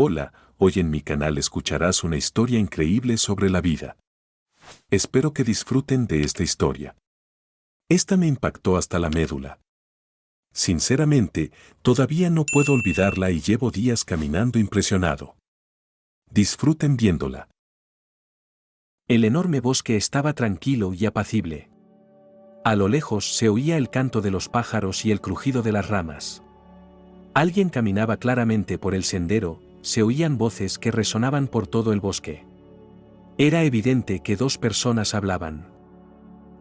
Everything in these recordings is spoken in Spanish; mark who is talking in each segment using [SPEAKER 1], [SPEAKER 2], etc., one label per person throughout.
[SPEAKER 1] Hola, hoy en mi canal escucharás una historia increíble sobre la vida. Espero que disfruten de esta historia. Esta me impactó hasta la médula. Sinceramente, todavía no puedo olvidarla y llevo días caminando impresionado. Disfruten viéndola.
[SPEAKER 2] El enorme bosque estaba tranquilo y apacible. A lo lejos se oía el canto de los pájaros y el crujido de las ramas. Alguien caminaba claramente por el sendero, se oían voces que resonaban por todo el bosque. Era evidente que dos personas hablaban.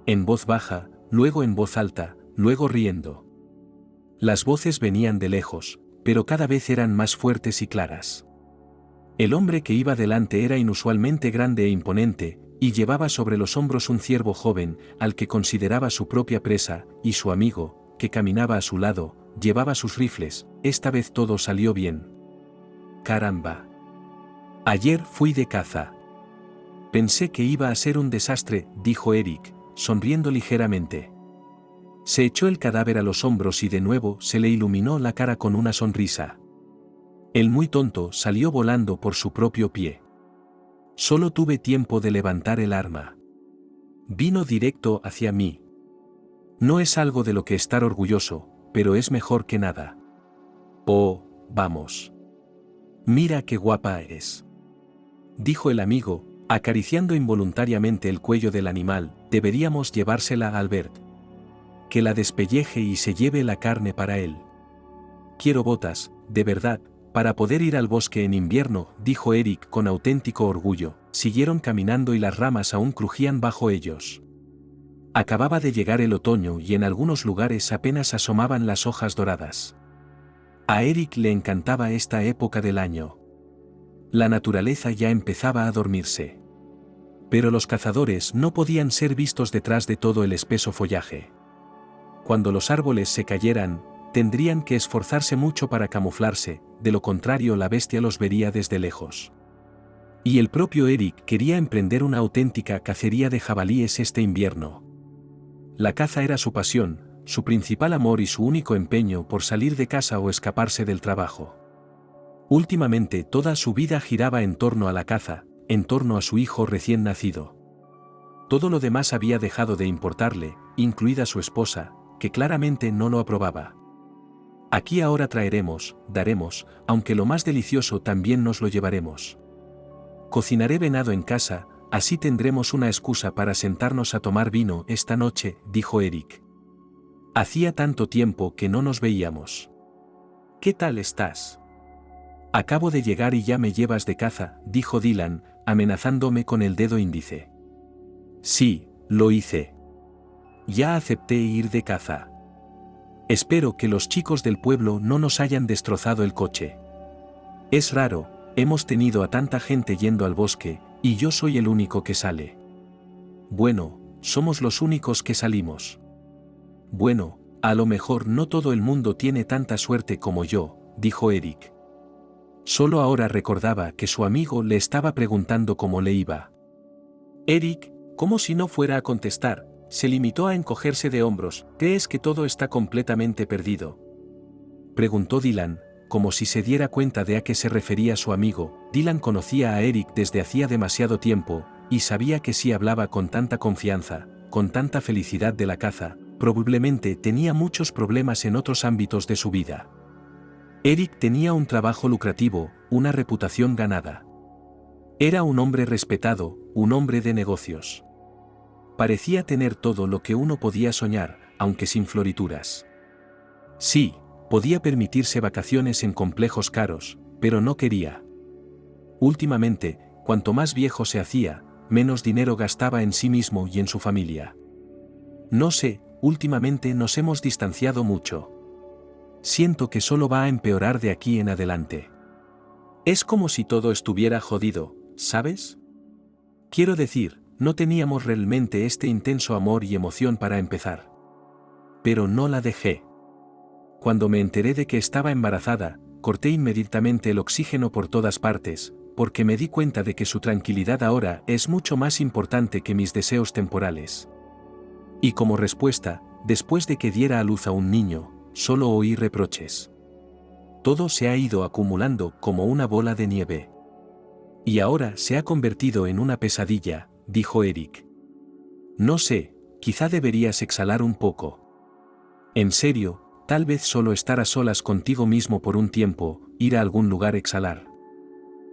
[SPEAKER 2] En voz baja, luego en voz alta, luego riendo. Las voces venían de lejos, pero cada vez eran más fuertes y claras. El hombre que iba delante era inusualmente grande e imponente, y llevaba sobre los hombros un ciervo joven, al que consideraba su propia presa, y su amigo, que caminaba a su lado, llevaba sus rifles. Esta vez todo salió bien. Caramba. Ayer fui de caza. Pensé que iba a ser un desastre, dijo Eric, sonriendo ligeramente. Se echó el cadáver a los hombros y de nuevo se le iluminó la cara con una sonrisa. El muy tonto salió volando por su propio pie. Solo tuve tiempo de levantar el arma. Vino directo hacia mí. No es algo de lo que estar orgulloso, pero es mejor que nada. Oh, vamos. Mira qué guapa eres. Dijo el amigo, acariciando involuntariamente el cuello del animal. Deberíamos llevársela a Albert. Que la despelleje y se lleve la carne para él. Quiero botas, de verdad, para poder ir al bosque en invierno, dijo Eric con auténtico orgullo. Siguieron caminando y las ramas aún crujían bajo ellos. Acababa de llegar el otoño y en algunos lugares apenas asomaban las hojas doradas. A Eric le encantaba esta época del año. La naturaleza ya empezaba a dormirse. Pero los cazadores no podían ser vistos detrás de todo el espeso follaje. Cuando los árboles se cayeran, tendrían que esforzarse mucho para camuflarse, de lo contrario la bestia los vería desde lejos. Y el propio Eric quería emprender una auténtica cacería de jabalíes este invierno. La caza era su pasión, su principal amor y su único empeño por salir de casa o escaparse del trabajo. Últimamente toda su vida giraba en torno a la caza, en torno a su hijo recién nacido. Todo lo demás había dejado de importarle, incluida su esposa, que claramente no lo aprobaba. Aquí ahora traeremos, daremos, aunque lo más delicioso también nos lo llevaremos. Cocinaré venado en casa, así tendremos una excusa para sentarnos a tomar vino esta noche, dijo Eric. Hacía tanto tiempo que no nos veíamos. ¿Qué tal estás? Acabo de llegar y ya me llevas de caza, dijo Dylan, amenazándome con el dedo índice. Sí, lo hice. Ya acepté ir de caza. Espero que los chicos del pueblo no nos hayan destrozado el coche. Es raro, hemos tenido a tanta gente yendo al bosque, y yo soy el único que sale. Bueno, somos los únicos que salimos. Bueno, a lo mejor no todo el mundo tiene tanta suerte como yo, dijo Eric. Solo ahora recordaba que su amigo le estaba preguntando cómo le iba. Eric, como si no fuera a contestar, se limitó a encogerse de hombros. ¿Crees que todo está completamente perdido?, preguntó Dylan, como si se diera cuenta de a qué se refería su amigo. Dylan conocía a Eric desde hacía demasiado tiempo, y sabía que si hablaba con tanta confianza, con tanta felicidad de la caza, probablemente tenía muchos problemas en otros ámbitos de su vida. Eric tenía un trabajo lucrativo, una reputación ganada. Era un hombre respetado, un hombre de negocios. Parecía tener todo lo que uno podía soñar, aunque sin florituras. Sí, podía permitirse vacaciones en complejos caros, pero no quería. Últimamente, cuanto más viejo se hacía, menos dinero gastaba en sí mismo y en su familia. No sé, últimamente nos hemos distanciado mucho. Siento que solo va a empeorar de aquí en adelante. Es como si todo estuviera jodido, ¿sabes? Quiero decir, no teníamos realmente este intenso amor y emoción para empezar. Pero no la dejé. Cuando me enteré de que estaba embarazada, corté inmediatamente el oxígeno por todas partes, porque me di cuenta de que su tranquilidad ahora es mucho más importante que mis deseos temporales. Y como respuesta, después de que diera a luz a un niño, solo oí reproches. Todo se ha ido acumulando como una bola de nieve. Y ahora se ha convertido en una pesadilla, dijo Eric. No sé, quizá deberías exhalar un poco. En serio, tal vez solo estar a solas contigo mismo por un tiempo, ir a algún lugar a exhalar.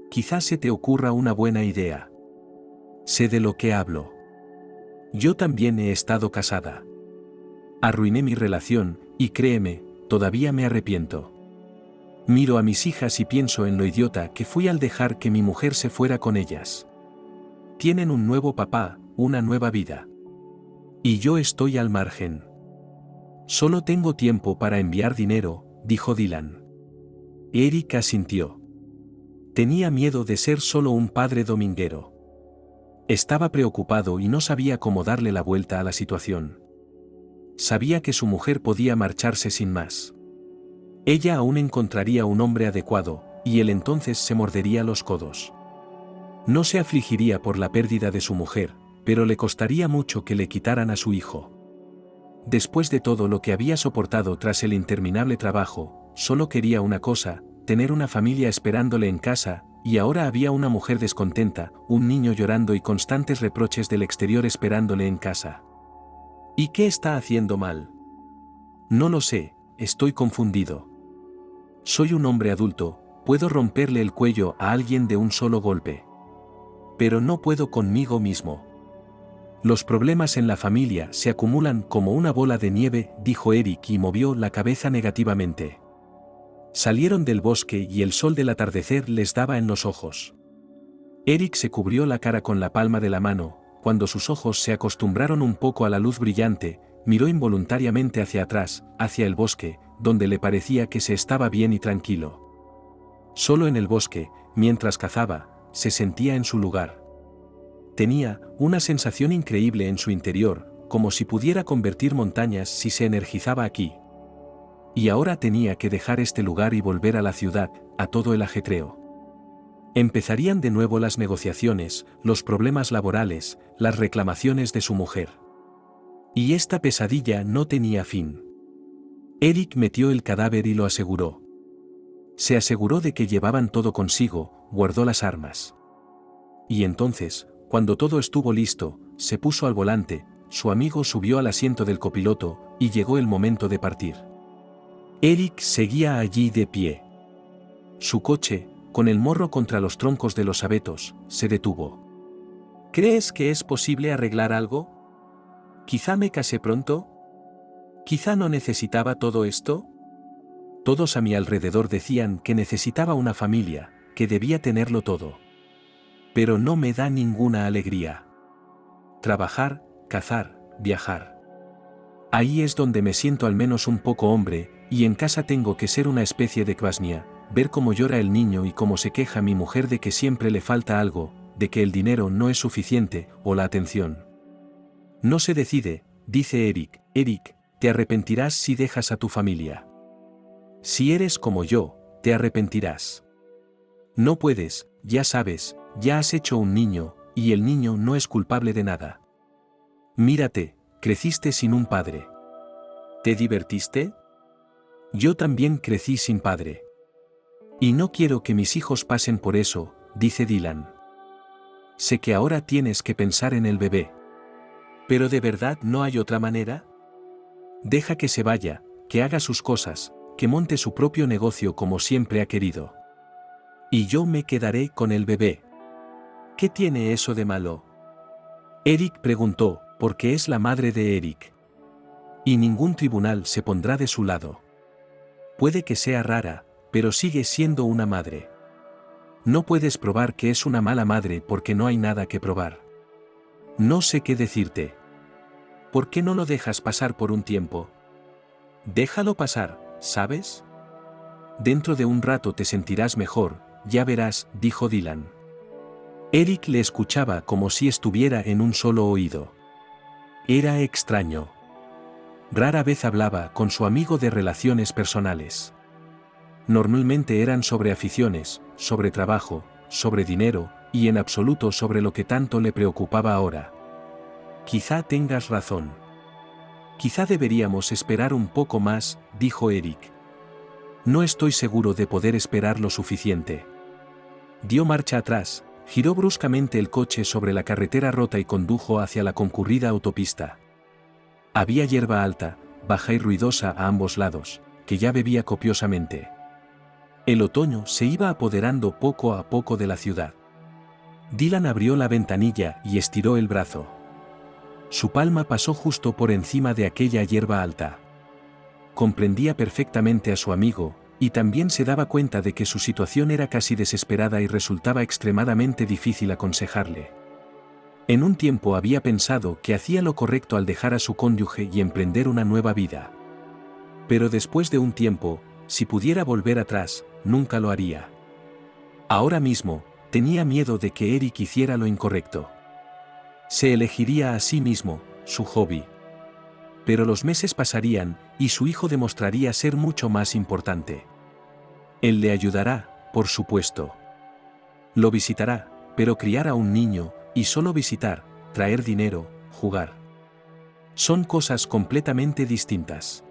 [SPEAKER 2] Quizá se te ocurra una buena idea. Sé de lo que hablo. Yo también he estado casada. Arruiné mi relación, y créeme, todavía me arrepiento. Miro a mis hijas y pienso en lo idiota que fui al dejar que mi mujer se fuera con ellas. Tienen un nuevo papá, una nueva vida. Y yo estoy al margen. Solo tengo tiempo para enviar dinero, dijo Dylan. Eric asintió. Tenía miedo de ser solo un padre dominguero. Estaba preocupado y no sabía cómo darle la vuelta a la situación. Sabía que su mujer podía marcharse sin más. Ella aún encontraría un hombre adecuado, y él entonces se mordería los codos. No se afligiría por la pérdida de su mujer, pero le costaría mucho que le quitaran a su hijo. Después de todo lo que había soportado tras el interminable trabajo, solo quería una cosa, tener una familia esperándole en casa, y ahora había una mujer descontenta, un niño llorando y constantes reproches del exterior esperándole en casa. ¿Y qué está haciendo mal? No lo sé, estoy confundido. Soy un hombre adulto, puedo romperle el cuello a alguien de un solo golpe. Pero no puedo conmigo mismo. Los problemas en la familia se acumulan como una bola de nieve, dijo Eric y movió la cabeza negativamente. Salieron del bosque y el sol del atardecer les daba en los ojos. Eric se cubrió la cara con la palma de la mano, cuando sus ojos se acostumbraron un poco a la luz brillante, miró involuntariamente hacia atrás, hacia el bosque, donde le parecía que se estaba bien y tranquilo. Solo en el bosque, mientras cazaba, se sentía en su lugar. Tenía una sensación increíble en su interior, como si pudiera convertir montañas si se energizaba aquí. Y ahora tenía que dejar este lugar y volver a la ciudad, a todo el ajetreo. Empezarían de nuevo las negociaciones, los problemas laborales, las reclamaciones de su mujer. Y esta pesadilla no tenía fin. Eric metió el cadáver y lo aseguró. Se aseguró de que llevaban todo consigo, guardó las armas. Y entonces, cuando todo estuvo listo, se puso al volante, su amigo subió al asiento del copiloto, y llegó el momento de partir. Eric seguía allí de pie. Su coche, con el morro contra los troncos de los abetos, se detuvo. ¿Crees que es posible arreglar algo? ¿Quizá me casé pronto? ¿Quizá no necesitaba todo esto? Todos a mi alrededor decían que necesitaba una familia, que debía tenerlo todo. Pero no me da ninguna alegría. Trabajar, cazar, viajar. Ahí es donde me siento al menos un poco hombre, y en casa tengo que ser una especie de Kvasnia, ver cómo llora el niño y cómo se queja mi mujer de que siempre le falta algo, de que el dinero no es suficiente, o la atención. No se decide, dice Eric. Eric, te arrepentirás si dejas a tu familia. Si eres como yo, te arrepentirás. No puedes, ya sabes, ya has hecho un niño, y el niño no es culpable de nada. Mírate, creciste sin un padre. ¿Te divertiste? Yo también crecí sin padre. Y no quiero que mis hijos pasen por eso, dice Dylan. Sé que ahora tienes que pensar en el bebé. ¿Pero de verdad no hay otra manera? Deja que se vaya, que haga sus cosas, que monte su propio negocio como siempre ha querido. Y yo me quedaré con el bebé. ¿Qué tiene eso de malo? Eric preguntó, porque es la madre de Eric. Y ningún tribunal se pondrá de su lado. Puede que sea rara, pero sigue siendo una madre. No puedes probar que es una mala madre porque no hay nada que probar. No sé qué decirte. ¿Por qué no lo dejas pasar por un tiempo? Déjalo pasar, ¿sabes? Dentro de un rato te sentirás mejor, ya verás, dijo Dylan. Eric le escuchaba como si estuviera en un solo oído. Era extraño. Rara vez hablaba con su amigo de relaciones personales. Normalmente eran sobre aficiones, sobre trabajo, sobre dinero, y en absoluto sobre lo que tanto le preocupaba ahora. Quizá tengas razón. Quizá deberíamos esperar un poco más, dijo Eric. No estoy seguro de poder esperar lo suficiente. Dio marcha atrás, giró bruscamente el coche sobre la carretera rota y condujo hacia la concurrida autopista. Había hierba alta, baja y ruidosa a ambos lados, que ya bebía copiosamente. El otoño se iba apoderando poco a poco de la ciudad. Dylan abrió la ventanilla y estiró el brazo. Su palma pasó justo por encima de aquella hierba alta. Comprendía perfectamente a su amigo, y también se daba cuenta de que su situación era casi desesperada y resultaba extremadamente difícil aconsejarle. En un tiempo había pensado que hacía lo correcto al dejar a su cónyuge y emprender una nueva vida. Pero después de un tiempo, si pudiera volver atrás, nunca lo haría. Ahora mismo, tenía miedo de que Eric hiciera lo incorrecto. Se elegiría a sí mismo, su hobby. Pero los meses pasarían, y su hijo demostraría ser mucho más importante. Él le ayudará, por supuesto. Lo visitará, pero criar a un niño, y solo visitar, traer dinero, jugar. Son cosas completamente distintas.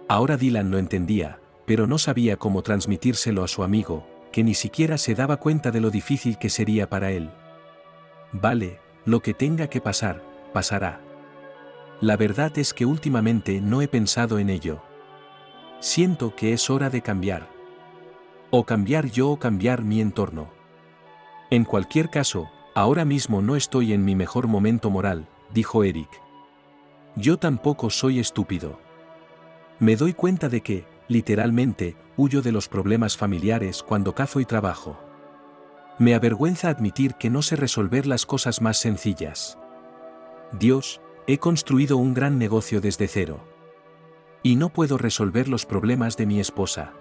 [SPEAKER 2] Ahora Dylan lo entendía, pero no sabía cómo transmitírselo a su amigo, que ni siquiera se daba cuenta de lo difícil que sería para él. Vale, lo que tenga que pasar, pasará. La verdad es que últimamente no he pensado en ello. Siento que es hora de cambiar. O cambiar yo o cambiar mi entorno. En cualquier caso, ahora mismo no estoy en mi mejor momento moral, dijo Eric. Yo tampoco soy estúpido. Me doy cuenta de que, literalmente, huyo de los problemas familiares cuando cazo y trabajo. Me avergüenza admitir que no sé resolver las cosas más sencillas. Dios, he construido un gran negocio desde cero. Y no puedo resolver los problemas de mi esposa.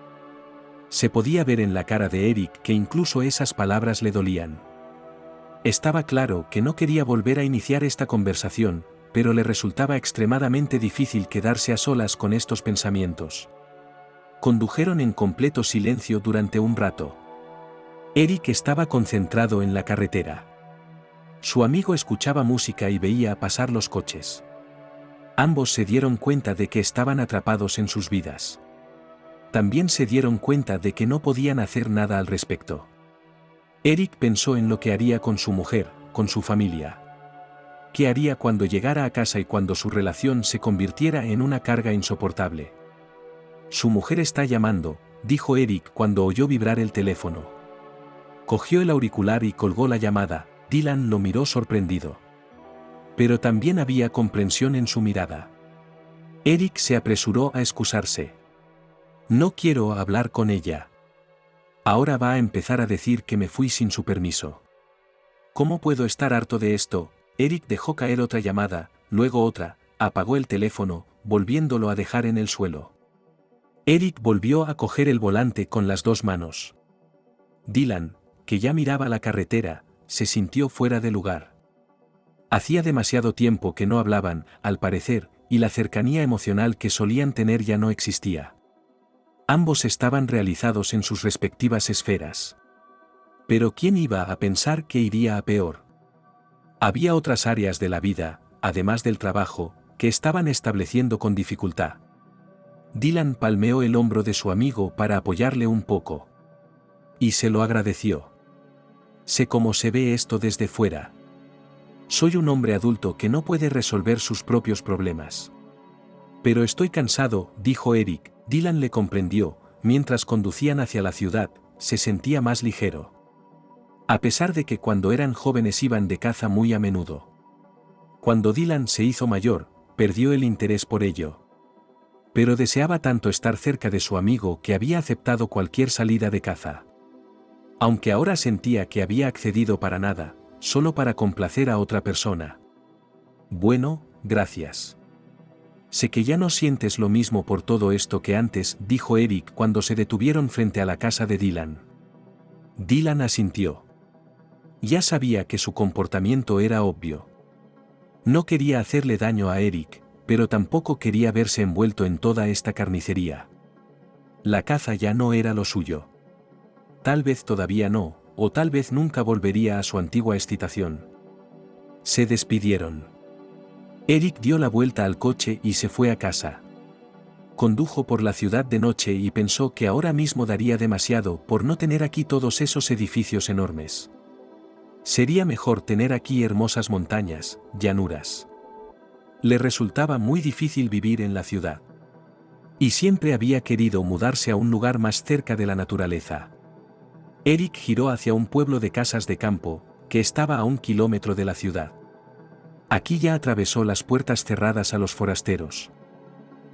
[SPEAKER 2] Se podía ver en la cara de Eric que incluso esas palabras le dolían. Estaba claro que no quería volver a iniciar esta conversación, pero le resultaba extremadamente difícil quedarse a solas con estos pensamientos. Condujeron en completo silencio durante un rato. Eric estaba concentrado en la carretera. Su amigo escuchaba música y veía pasar los coches. Ambos se dieron cuenta de que estaban atrapados en sus vidas. También se dieron cuenta de que no podían hacer nada al respecto. Eric pensó en lo que haría con su mujer, con su familia. ¿Qué haría cuando llegara a casa y cuando su relación se convirtiera en una carga insoportable? Su mujer está llamando, dijo Eric cuando oyó vibrar el teléfono. Cogió el auricular y colgó la llamada. Dylan lo miró sorprendido. Pero también había comprensión en su mirada. Eric se apresuró a excusarse. No quiero hablar con ella. Ahora va a empezar a decir que me fui sin su permiso. ¿Cómo puedo estar harto de esto? Eric dejó caer otra llamada, luego otra, apagó el teléfono, volviéndolo a dejar en el suelo. Eric volvió a coger el volante con las dos manos. Dylan, que ya miraba la carretera, se sintió fuera de lugar. Hacía demasiado tiempo que no hablaban, al parecer, y la cercanía emocional que solían tener ya no existía. Ambos estaban realizados en sus respectivas esferas. Pero ¿quién iba a pensar que iría a peor? Había otras áreas de la vida, además del trabajo, que estaban estableciendo con dificultad. Dylan palmeó el hombro de su amigo para apoyarle un poco. Y se lo agradeció. Sé cómo se ve esto desde fuera. Soy un hombre adulto que no puede resolver sus propios problemas. Pero estoy cansado, dijo Eric. Dylan le comprendió. Mientras conducían hacia la ciudad, se sentía más ligero. A pesar de que cuando eran jóvenes iban de caza muy a menudo. Cuando Dylan se hizo mayor, perdió el interés por ello. Pero deseaba tanto estar cerca de su amigo que había aceptado cualquier salida de caza. Aunque ahora sentía que había accedido para nada, solo para complacer a otra persona. Bueno, gracias. Sé que ya no sientes lo mismo por todo esto que antes, dijo Eric cuando se detuvieron frente a la casa de Dylan. Dylan asintió. Ya sabía que su comportamiento era obvio. No quería hacerle daño a Eric, pero tampoco quería verse envuelto en toda esta carnicería. La caza ya no era lo suyo. Tal vez todavía no, o tal vez nunca volvería a su antigua excitación. Se despidieron. Eric dio la vuelta al coche y se fue a casa. Condujo por la ciudad de noche y pensó que ahora mismo daría demasiado por no tener aquí todos esos edificios enormes. Sería mejor tener aquí hermosas montañas, llanuras. Le resultaba muy difícil vivir en la ciudad. Y siempre había querido mudarse a un lugar más cerca de la naturaleza. Eric giró hacia un pueblo de casas de campo, que estaba a 1 kilómetro de la ciudad. Aquí ya atravesó las puertas cerradas a los forasteros.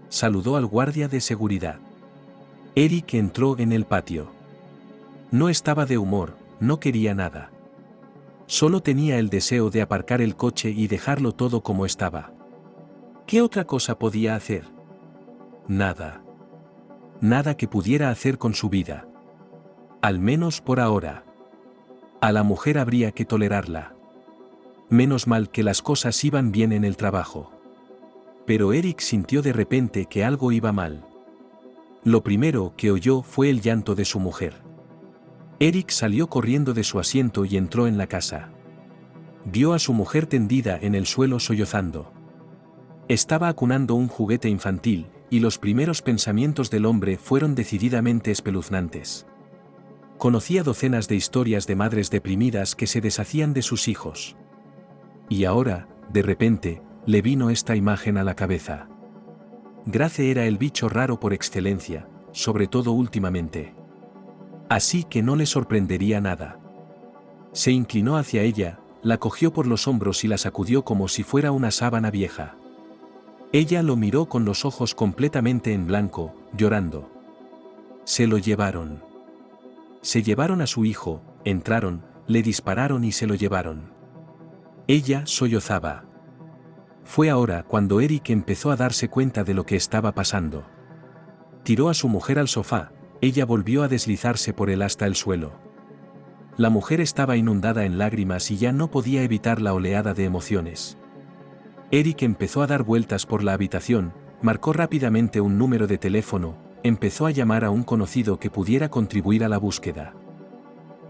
[SPEAKER 2] Saludó al guardia de seguridad. Eric entró en el patio. No estaba de humor, no quería nada. Solo tenía el deseo de aparcar el coche y dejarlo todo como estaba. ¿Qué otra cosa podía hacer? Nada. Nada que pudiera hacer con su vida. Al menos por ahora. A la mujer habría que tolerarla. Menos mal que las cosas iban bien en el trabajo. Pero Eric sintió de repente que algo iba mal. Lo primero que oyó fue el llanto de su mujer. Eric salió corriendo de su asiento y entró en la casa. Vio a su mujer tendida en el suelo sollozando. Estaba acunando un juguete infantil, y los primeros pensamientos del hombre fueron decididamente espeluznantes. Conocía docenas de historias de madres deprimidas que se deshacían de sus hijos. Y ahora, de repente, le vino esta imagen a la cabeza. Grace era el bicho raro por excelencia, sobre todo últimamente. Así que no le sorprendería nada. Se inclinó hacia ella, la cogió por los hombros y la sacudió como si fuera una sábana vieja. Ella lo miró con los ojos completamente en blanco, llorando. Se lo llevaron. Se llevaron a su hijo, entraron, le dispararon y se lo llevaron. Ella sollozaba. Fue ahora cuando Eric empezó a darse cuenta de lo que estaba pasando. Tiró a su mujer al sofá, ella volvió a deslizarse por él hasta el suelo. La mujer estaba inundada en lágrimas y ya no podía evitar la oleada de emociones. Eric empezó a dar vueltas por la habitación, marcó rápidamente un número de teléfono, empezó a llamar a un conocido que pudiera contribuir a la búsqueda.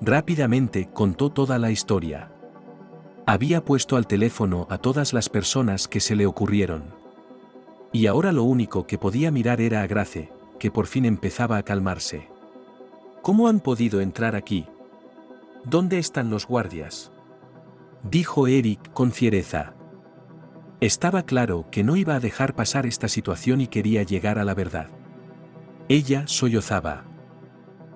[SPEAKER 2] Rápidamente contó toda la historia. Había puesto al teléfono a todas las personas que se le ocurrieron. Y ahora lo único que podía mirar era a Grace, que por fin empezaba a calmarse. ¿Cómo han podido entrar aquí? ¿Dónde están los guardias?, dijo Eric con fiereza. Estaba claro que no iba a dejar pasar esta situación y quería llegar a la verdad. Ella sollozaba.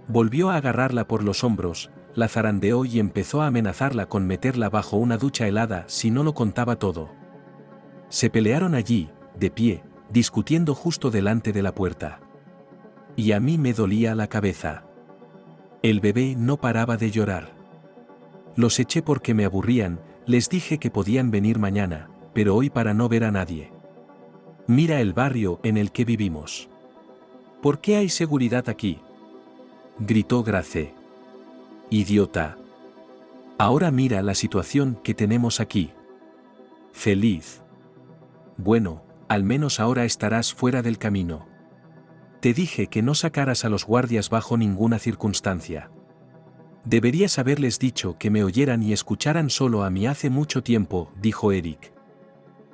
[SPEAKER 2] Volvió a agarrarla por los hombros, la zarandeó y empezó a amenazarla con meterla bajo una ducha helada si no lo contaba todo. Se pelearon allí, de pie, discutiendo justo delante de la puerta. Y a mí me dolía la cabeza. El bebé no paraba de llorar. Los eché porque me aburrían, les dije que podían venir mañana, pero hoy para no ver a nadie. Mira el barrio en el que vivimos. ¿Por qué hay seguridad aquí?, gritó Grace. Idiota. Ahora mira la situación que tenemos aquí. Feliz. Bueno, al menos ahora estarás fuera del camino. Te dije que no sacaras a los guardias bajo ninguna circunstancia. Deberías haberles dicho que me oyeran y escucharan solo a mí hace mucho tiempo, dijo Eric.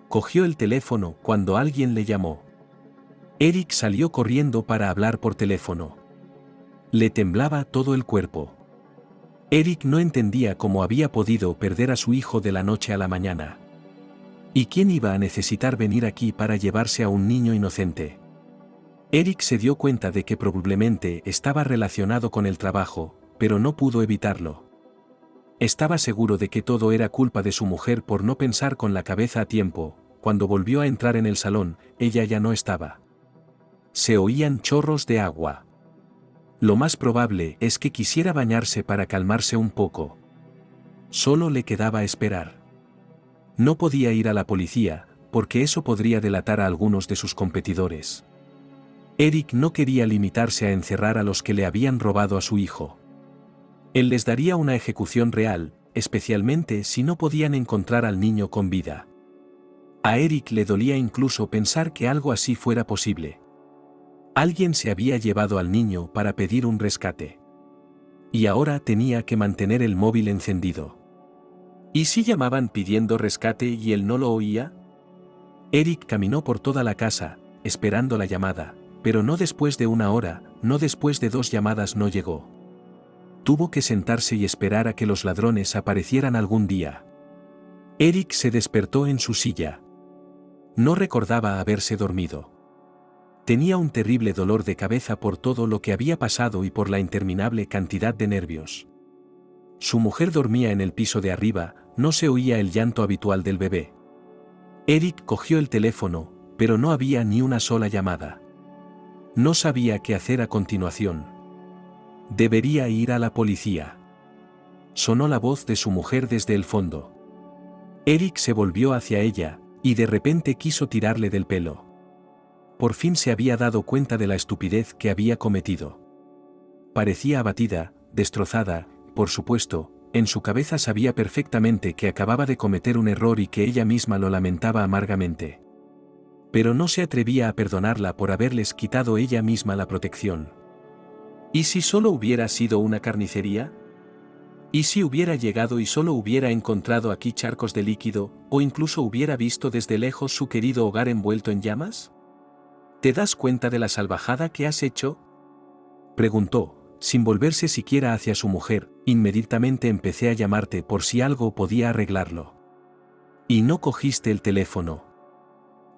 [SPEAKER 2] Cogió el teléfono cuando alguien le llamó. Eric salió corriendo para hablar por teléfono. Le temblaba todo el cuerpo. Eric no entendía cómo había podido perder a su hijo de la noche a la mañana. ¿Y quién iba a necesitar venir aquí para llevarse a un niño inocente? Eric se dio cuenta de que probablemente estaba relacionado con el trabajo, pero no pudo evitarlo. Estaba seguro de que todo era culpa de su mujer por no pensar con la cabeza a tiempo. Cuando volvió a entrar en el salón, ella ya no estaba. Se oían chorros de agua. Lo más probable es que quisiera bañarse para calmarse un poco. Solo le quedaba esperar. No podía ir a la policía, porque eso podría delatar a algunos de sus competidores. Eric no quería limitarse a encerrar a los que le habían robado a su hijo. Él les daría una ejecución real, especialmente si no podían encontrar al niño con vida. A Eric le dolía incluso pensar que algo así fuera posible. Alguien se había llevado al niño para pedir un rescate. Y ahora tenía que mantener el móvil encendido. ¿Y si llamaban pidiendo rescate y él no lo oía? Eric caminó por toda la casa, esperando la llamada, pero no después de 1 hora, no después de 2 llamadas no llegó. Tuvo que sentarse y esperar a que los ladrones aparecieran algún día. Eric se despertó en su silla. No recordaba haberse dormido. Tenía un terrible dolor de cabeza por todo lo que había pasado y por la interminable cantidad de nervios. Su mujer dormía en el piso de arriba, no se oía el llanto habitual del bebé. Eric cogió el teléfono, pero no había ni una sola llamada. No sabía qué hacer a continuación. Debería ir a la policía. Sonó la voz de su mujer desde el fondo. Eric se volvió hacia ella, y de repente quiso tirarle del pelo. Por fin se había dado cuenta de la estupidez que había cometido. Parecía abatida, destrozada, por supuesto, en su cabeza sabía perfectamente que acababa de cometer un error y que ella misma lo lamentaba amargamente. Pero no se atrevía a perdonarla por haberles quitado ella misma la protección. ¿Y si solo hubiera sido una carnicería? ¿Y si hubiera llegado y solo hubiera encontrado aquí charcos de líquido, o incluso hubiera visto desde lejos su querido hogar envuelto en llamas? ¿Te das cuenta de la salvajada que has hecho?, preguntó, sin volverse siquiera hacia su mujer. Inmediatamente empecé a llamarte por si algo podía arreglarlo. Y no cogiste el teléfono.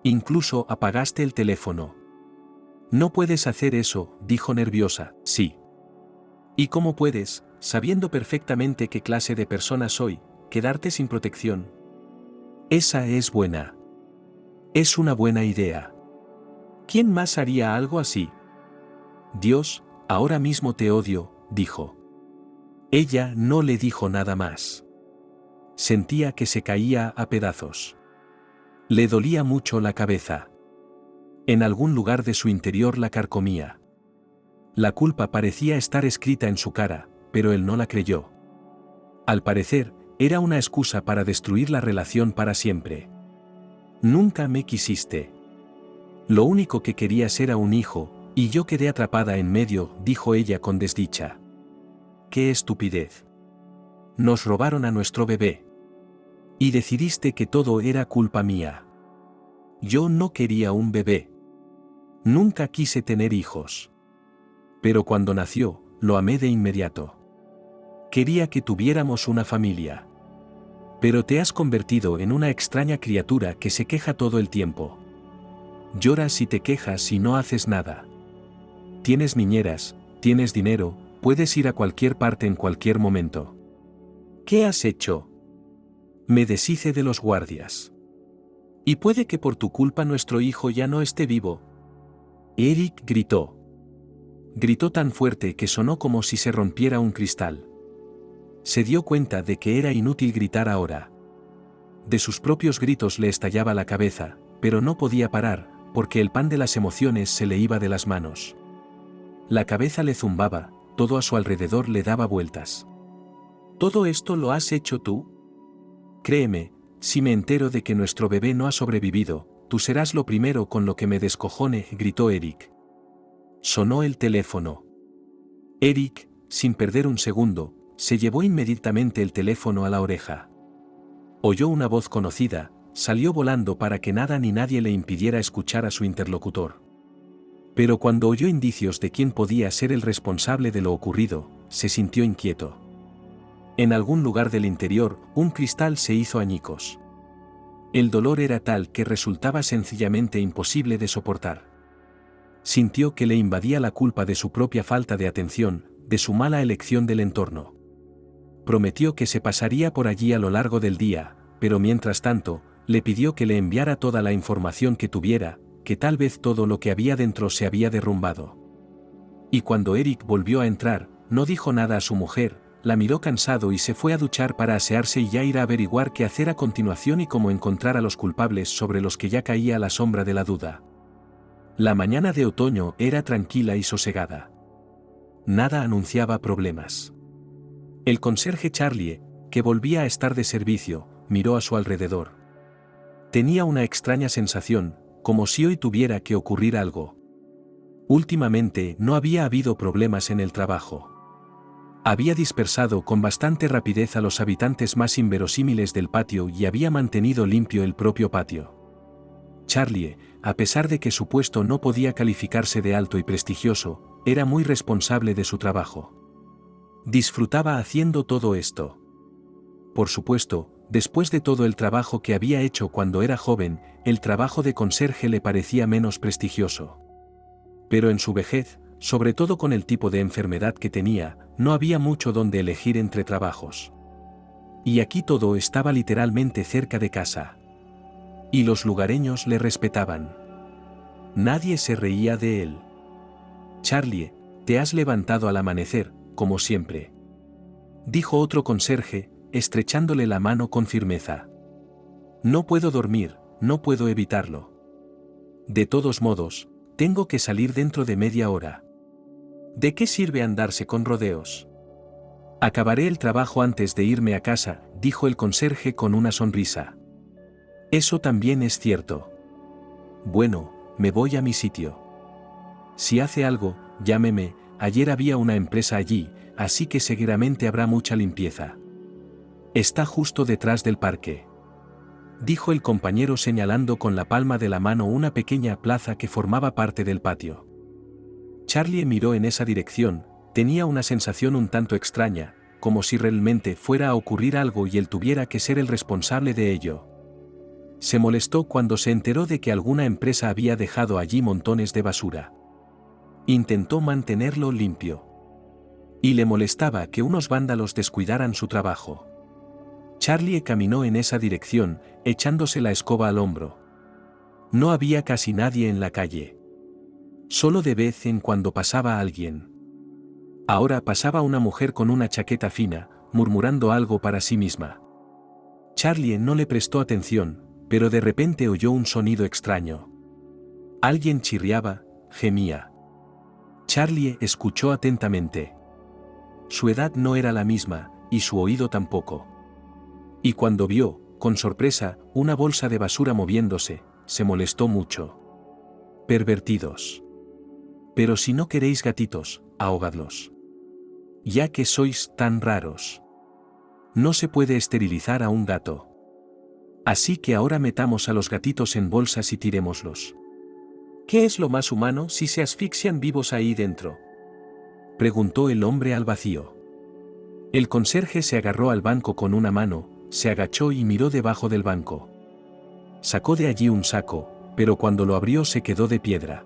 [SPEAKER 2] Incluso apagaste el teléfono. No puedes hacer eso, dijo nerviosa. Sí. ¿Y cómo puedes, sabiendo perfectamente qué clase de persona soy, quedarte sin protección? Esa es buena. Es una buena idea. ¿Quién más haría algo así? Dios, ahora mismo te odio, dijo. Ella no le dijo nada más. Sentía que se caía a pedazos. Le dolía mucho la cabeza. En algún lugar de su interior la carcomía. La culpa parecía estar escrita en su cara, pero él no la creyó. Al parecer, era una excusa para destruir la relación para siempre. Nunca me quisiste. Lo único que querías era un hijo, y yo quedé atrapada en medio, dijo ella con desdicha. ¡Qué estupidez! Nos robaron a nuestro bebé. Y decidiste que todo era culpa mía. Yo no quería un bebé. Nunca quise tener hijos. Pero cuando nació, lo amé de inmediato. Quería que tuviéramos una familia. Pero te has convertido en una extraña criatura que se queja todo el tiempo. Lloras y te quejas y no haces nada. Tienes niñeras, tienes dinero, puedes ir a cualquier parte en cualquier momento. ¿Qué has hecho? Me deshice de los guardias. Y puede que por tu culpa nuestro hijo ya no esté vivo. Eric gritó. Gritó tan fuerte que sonó como si se rompiera un cristal. Se dio cuenta de que era inútil gritar ahora. De sus propios gritos le estallaba la cabeza, pero no podía parar, porque el pan de las emociones se le iba de las manos. La cabeza le zumbaba, todo a su alrededor le daba vueltas. ¿Todo esto lo has hecho tú? Créeme, si me entero de que nuestro bebé no ha sobrevivido, tú serás lo primero con lo que me descojone, gritó Eric. Sonó el teléfono. Eric, sin perder un segundo, se llevó inmediatamente el teléfono a la oreja. Oyó una voz conocida, salió volando para que nada ni nadie le impidiera escuchar a su interlocutor. Pero cuando oyó indicios de quién podía ser el responsable de lo ocurrido, se sintió inquieto. En algún lugar del interior, un cristal se hizo añicos. El dolor era tal que resultaba sencillamente imposible de soportar. Sintió que le invadía la culpa de su propia falta de atención, de su mala elección del entorno. Prometió que se pasaría por allí a lo largo del día, pero mientras tanto, le pidió que le enviara toda la información que tuviera, que tal vez todo lo que había dentro se había derrumbado. Y cuando Eric volvió a entrar, no dijo nada a su mujer, la miró cansado y se fue a duchar para asearse y ya ir a averiguar qué hacer a continuación y cómo encontrar a los culpables sobre los que ya caía la sombra de la duda. La mañana de otoño era tranquila y sosegada. Nada anunciaba problemas. El conserje Charlie, que volvía a estar de servicio, miró a su alrededor. Tenía una extraña sensación, como si hoy tuviera que ocurrir algo. Últimamente no había habido problemas en el trabajo. Había dispersado con bastante rapidez a los habitantes más inverosímiles del patio y había mantenido limpio el propio patio. Charlie, a pesar de que su puesto no podía calificarse de alto y prestigioso, era muy responsable de su trabajo. Disfrutaba haciendo todo esto. Por supuesto, después de todo el trabajo que había hecho cuando era joven, el trabajo de conserje le parecía menos prestigioso. Pero en su vejez, sobre todo con el tipo de enfermedad que tenía, no había mucho donde elegir entre trabajos. Y aquí todo estaba literalmente cerca de casa. Y los lugareños le respetaban. Nadie se reía de él. «Charlie, te has levantado al amanecer, como siempre», dijo otro conserje, estrechándole la mano con firmeza. «No puedo dormir, no puedo evitarlo. De todos modos, tengo que salir dentro de media hora. ¿De qué sirve andarse con rodeos? Acabaré el trabajo antes de irme a casa», dijo el conserje con una sonrisa. «Eso también es cierto. Bueno, me voy a mi sitio. Si hace algo, llámeme, ayer había una empresa allí, así que seguramente habrá mucha limpieza. Está justo detrás del parque», dijo el compañero señalando con la palma de la mano una pequeña plaza que formaba parte del patio. Charlie miró en esa dirección, tenía una sensación un tanto extraña, como si realmente fuera a ocurrir algo y él tuviera que ser el responsable de ello. Se molestó cuando se enteró de que alguna empresa había dejado allí montones de basura. Intentó mantenerlo limpio. Y le molestaba que unos vándalos descuidaran su trabajo. Charlie caminó en esa dirección, echándose la escoba al hombro. No había casi nadie en la calle. Solo de vez en cuando pasaba alguien. Ahora pasaba una mujer con una chaqueta fina, murmurando algo para sí misma. Charlie no le prestó atención, pero de repente oyó un sonido extraño. Alguien chirriaba, gemía. Charlie escuchó atentamente. Su edad no era la misma, y su oído tampoco. Y cuando vio, con sorpresa, una bolsa de basura moviéndose, se molestó mucho. «Pervertidos. Pero si no queréis gatitos, ahogadlos. Ya que sois tan raros. No se puede esterilizar a un gato. Así que ahora metamos a los gatitos en bolsas y tirémoslos». «¿Qué es lo más humano si se asfixian vivos ahí dentro?», preguntó el hombre al vacío. El conserje se agarró al banco con una mano, se agachó y miró debajo del banco. Sacó de allí un saco, pero cuando lo abrió se quedó de piedra.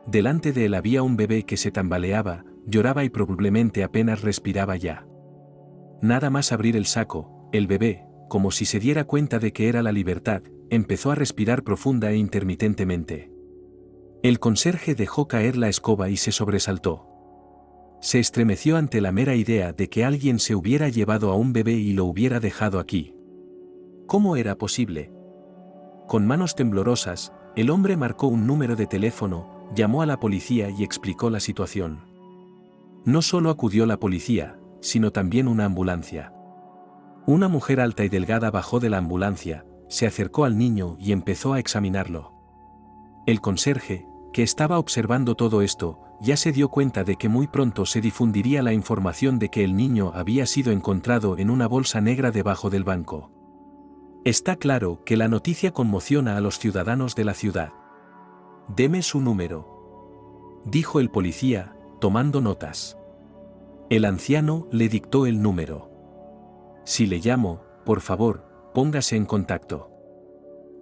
[SPEAKER 2] Delante de él había un bebé que se tambaleaba, lloraba y probablemente apenas respiraba ya. Nada más abrir el saco, el bebé, como si se diera cuenta de que era la libertad, empezó a respirar profunda e intermitentemente. El conserje dejó caer la escoba y se sobresaltó. Se estremeció ante la mera idea de que alguien se hubiera llevado a un bebé y lo hubiera dejado aquí. ¿Cómo era posible? Con manos temblorosas, el hombre marcó un número de teléfono, llamó a la policía y explicó la situación. No solo acudió la policía, sino también una ambulancia. Una mujer alta y delgada bajó de la ambulancia, se acercó al niño y empezó a examinarlo. El conserje, que estaba observando todo esto, ya se dio cuenta de que muy pronto se difundiría la información de que el niño había sido encontrado en una bolsa negra debajo del banco. Está claro que la noticia conmociona a los ciudadanos de la ciudad. «Deme su número», dijo el policía, tomando notas. El anciano le dictó el número. «Si le llamo, por favor, póngase en contacto».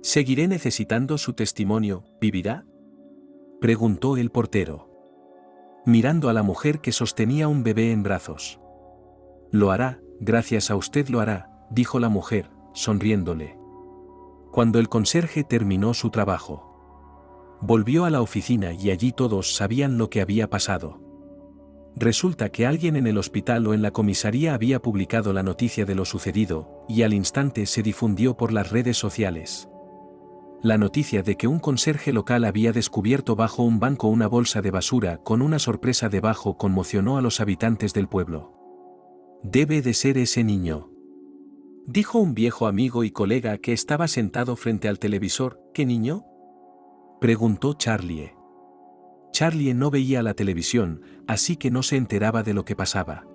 [SPEAKER 2] «Seguiré necesitando su testimonio, ¿vivirá?», preguntó el portero, mirando a la mujer que sostenía un bebé en brazos. «Lo hará, gracias a usted lo hará», dijo la mujer, sonriéndole. Cuando el conserje terminó su trabajo, volvió a la oficina y allí todos sabían lo que había pasado. Resulta que alguien en el hospital o en la comisaría había publicado la noticia de lo sucedido, y al instante se difundió por las redes sociales. La noticia de que un conserje local había descubierto bajo un banco una bolsa de basura con una sorpresa debajo conmocionó a los habitantes del pueblo. «Debe de ser ese niño», dijo un viejo amigo y colega que estaba sentado frente al televisor. «¿Qué niño?», preguntó Charlie. Charlie no veía la televisión, así que no se enteraba de lo que pasaba.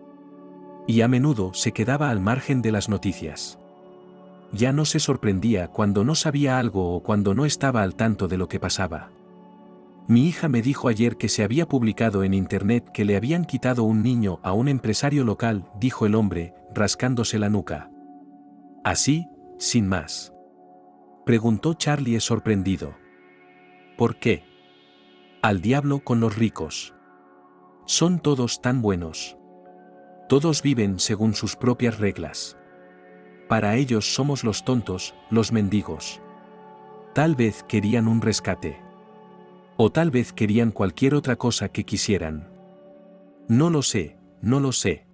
[SPEAKER 2] Y a menudo se quedaba al margen de las noticias. Ya no se sorprendía cuando no sabía algo o cuando no estaba al tanto de lo que pasaba. Mi hija me dijo ayer que se había publicado en internet que le habían quitado un niño a un empresario local, dijo el hombre, rascándose la nuca. ¿Así, sin más?, preguntó Charlie sorprendido. ¿Por qué? Al diablo con los ricos. Son todos tan buenos. Todos viven según sus propias reglas. Para ellos somos los tontos, los mendigos. Tal vez querían un rescate. O tal vez querían cualquier otra cosa que quisieran. No lo sé, no lo sé.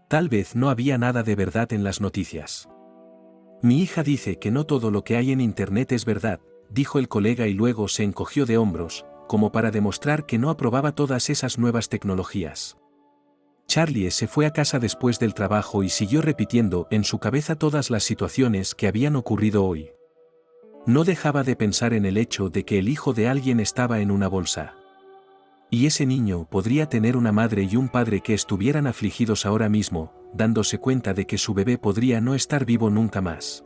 [SPEAKER 2] Tal vez no había nada de verdad en las noticias. Mi hija dice que no todo lo que hay en internet es verdad, dijo el colega y luego se encogió de hombros, como para demostrar que no aprobaba todas esas nuevas tecnologías. Charlie se fue a casa después del trabajo y siguió repitiendo en su cabeza todas las situaciones que habían ocurrido hoy. No dejaba de pensar en el hecho de que el hijo de alguien estaba en una bolsa. Y ese niño podría tener una madre y un padre que estuvieran afligidos ahora mismo, dándose cuenta de que su bebé podría no estar vivo nunca más.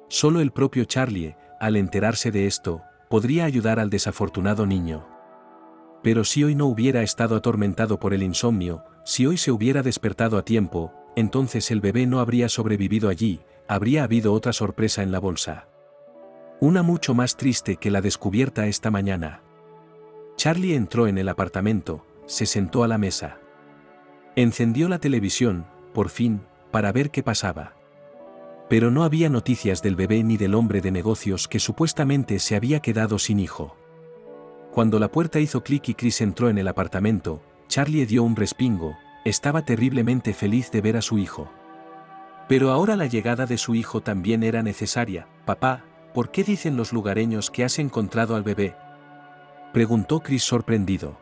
[SPEAKER 2] Solo el propio Charlie, al enterarse de esto, podría ayudar al desafortunado niño. Pero si hoy no hubiera estado atormentado por el insomnio, si hoy se hubiera despertado a tiempo, entonces el bebé no habría sobrevivido allí, habría habido otra sorpresa en la bolsa. Una mucho más triste que la descubierta esta mañana. Charlie entró en el apartamento, se sentó a la mesa. Encendió la televisión, por fin, para ver qué pasaba. Pero no había noticias del bebé ni del hombre de negocios que supuestamente se había quedado sin hijo. Cuando la puerta hizo clic y Chris entró en el apartamento, Charlie dio un respingo, estaba terriblemente feliz de ver a su hijo. Pero ahora la llegada de su hijo también era necesaria. Papá, ¿por qué dicen los lugareños que has encontrado al bebé?, preguntó Chris sorprendido.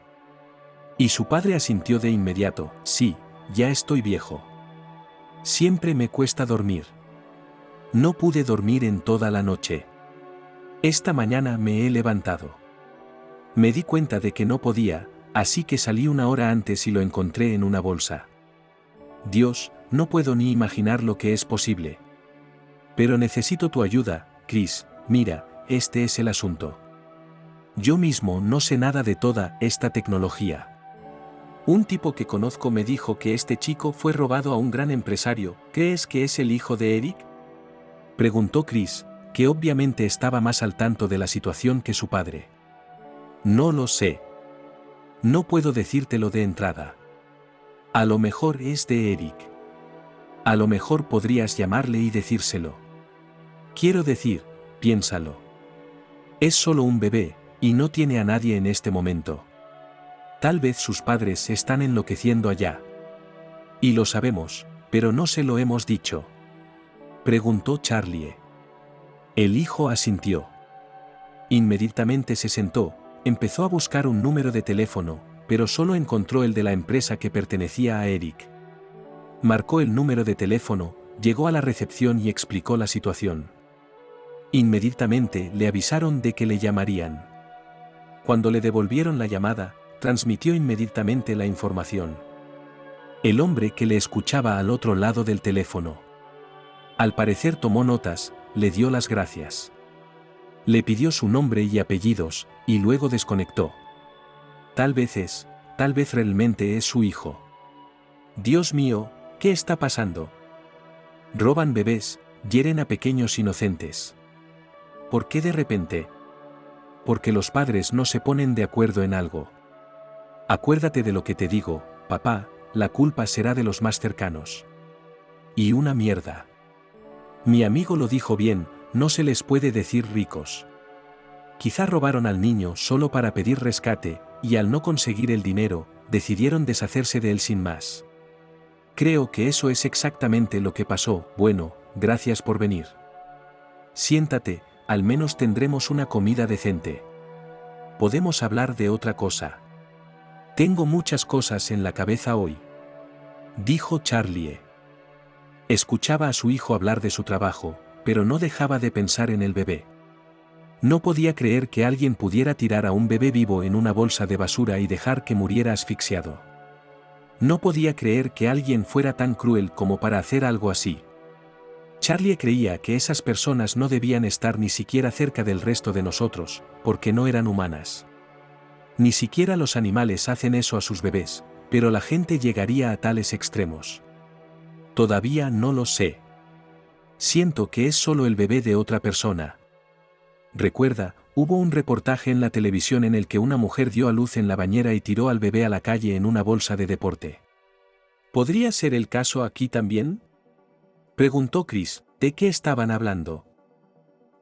[SPEAKER 2] Y su padre asintió de inmediato, sí, ya estoy viejo. Siempre me cuesta dormir. No pude dormir en toda la noche. Esta mañana me he levantado. Me di cuenta de que no podía, así que salí una hora antes y lo encontré en una bolsa. Dios, no puedo ni imaginar lo que es posible. Pero necesito tu ayuda, Chris, mira, este es el asunto. Yo mismo no sé nada de toda esta tecnología. Un tipo que conozco me dijo que este chico fue robado a un gran empresario. ¿Crees que es el hijo de Eric?, preguntó Chris, que obviamente estaba más al tanto de la situación que su padre. No lo sé. No puedo decírtelo de entrada. A lo mejor es de Eric. A lo mejor podrías llamarle y decírselo. Quiero decir, piénsalo. Es solo un bebé, y no tiene a nadie en este momento. Tal vez sus padres están enloqueciendo allá. Y lo sabemos, pero no se lo hemos dicho. Preguntó Charlie. El hijo asintió. Inmediatamente se sentó, empezó a buscar un número de teléfono, pero solo encontró el de la empresa que pertenecía a Eric. Marcó el número de teléfono, llegó a la recepción y explicó la situación. Inmediatamente le avisaron de que le llamarían. Cuando le devolvieron la llamada, transmitió inmediatamente la información. El hombre que le escuchaba al otro lado del teléfono. Al parecer tomó notas, le dio las gracias. Le pidió su nombre y apellidos, y luego desconectó. Tal vez realmente es su hijo. Dios mío, ¿qué está pasando? Roban bebés, hieren a pequeños inocentes. ¿Por qué de repente? Porque los padres no se ponen de acuerdo en algo. Acuérdate de lo que te digo, papá, la culpa será de los más cercanos. Y una mierda. Mi amigo lo dijo bien, no se les puede decir ricos. Quizá robaron al niño solo para pedir rescate, y al no conseguir el dinero, decidieron deshacerse de él sin más. Creo que eso es exactamente lo que pasó. Bueno, gracias por venir. Siéntate, al menos tendremos una comida decente. Podemos hablar de otra cosa. Tengo muchas cosas en la cabeza hoy, dijo Charlie. Escuchaba a su hijo hablar de su trabajo, pero no dejaba de pensar en el bebé. No podía creer que alguien pudiera tirar a un bebé vivo en una bolsa de basura y dejar que muriera asfixiado. No podía creer que alguien fuera tan cruel como para hacer algo así. Charlie creía que esas personas no debían estar ni siquiera cerca del resto de nosotros, porque no eran humanas. Ni siquiera los animales hacen eso a sus bebés, pero la gente llegaría a tales extremos. Todavía no lo sé. Siento que es solo el bebé de otra persona. Recuerda, hubo un reportaje en la televisión en el que una mujer dio a luz en la bañera y tiró al bebé a la calle en una bolsa de deporte. ¿Podría ser el caso aquí también?, preguntó Chris. ¿De qué estaban hablando?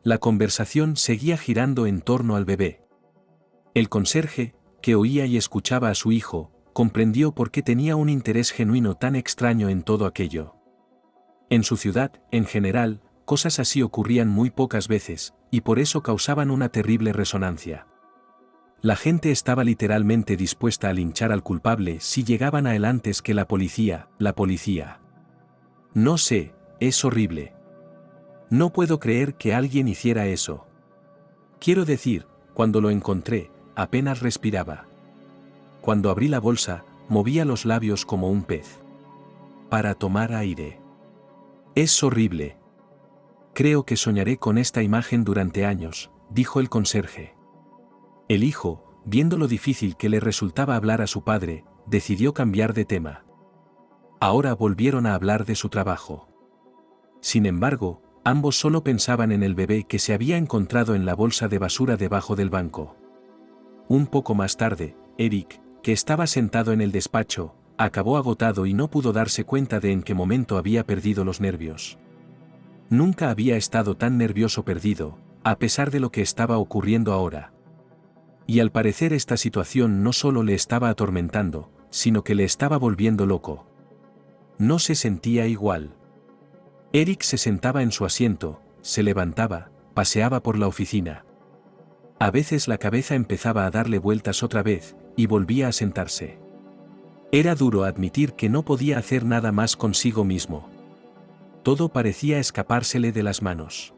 [SPEAKER 2] La conversación seguía girando en torno al bebé. El conserje, que oía y escuchaba a su hijo, comprendió por qué tenía un interés genuino tan extraño en todo aquello. En su ciudad, en general, cosas así ocurrían muy pocas veces, y por eso causaban una terrible resonancia. La gente estaba literalmente dispuesta a linchar al culpable si llegaban a él antes que la policía. No sé, es horrible. No puedo creer que alguien hiciera eso. Quiero decir, cuando lo encontré, apenas respiraba. Cuando abrí la bolsa, movía los labios como un pez. Para tomar aire. Es horrible. Creo que soñaré con esta imagen durante años, dijo el conserje. El hijo, viendo lo difícil que le resultaba hablar a su padre, decidió cambiar de tema. Ahora volvieron a hablar de su trabajo. Sin embargo, ambos solo pensaban en el bebé que se había encontrado en la bolsa de basura debajo del banco. Un poco más tarde, Eric, que estaba sentado en el despacho, acabó agotado y no pudo darse cuenta de en qué momento había perdido los nervios. Nunca había estado tan nervioso perdido, a pesar de lo que estaba ocurriendo ahora. Y al parecer esta situación no solo le estaba atormentando, sino que le estaba volviendo loco. No se sentía igual. Eric se sentaba en su asiento, se levantaba, paseaba por la oficina. A veces la cabeza empezaba a darle vueltas otra vez, y volvía a sentarse. Era duro admitir que no podía hacer nada más consigo mismo. Todo parecía escapársele de las manos.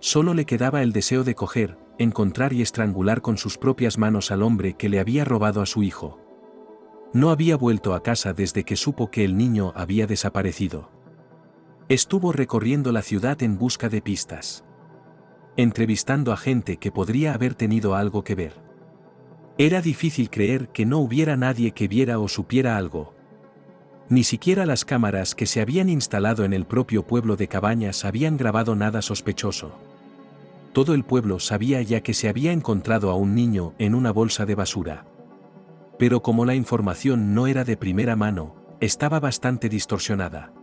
[SPEAKER 2] Solo le quedaba el deseo de coger, encontrar y estrangular con sus propias manos al hombre que le había robado a su hijo. No había vuelto a casa desde que supo que el niño había desaparecido. Estuvo recorriendo la ciudad en busca de pistas. Entrevistando a gente que podría haber tenido algo que ver. Era difícil creer que no hubiera nadie que viera o supiera algo. Ni siquiera las cámaras que se habían instalado en el propio pueblo de Cabañas habían grabado nada sospechoso. Todo el pueblo sabía ya que se había encontrado a un niño en una bolsa de basura. Pero como la información no era de primera mano, estaba bastante distorsionada.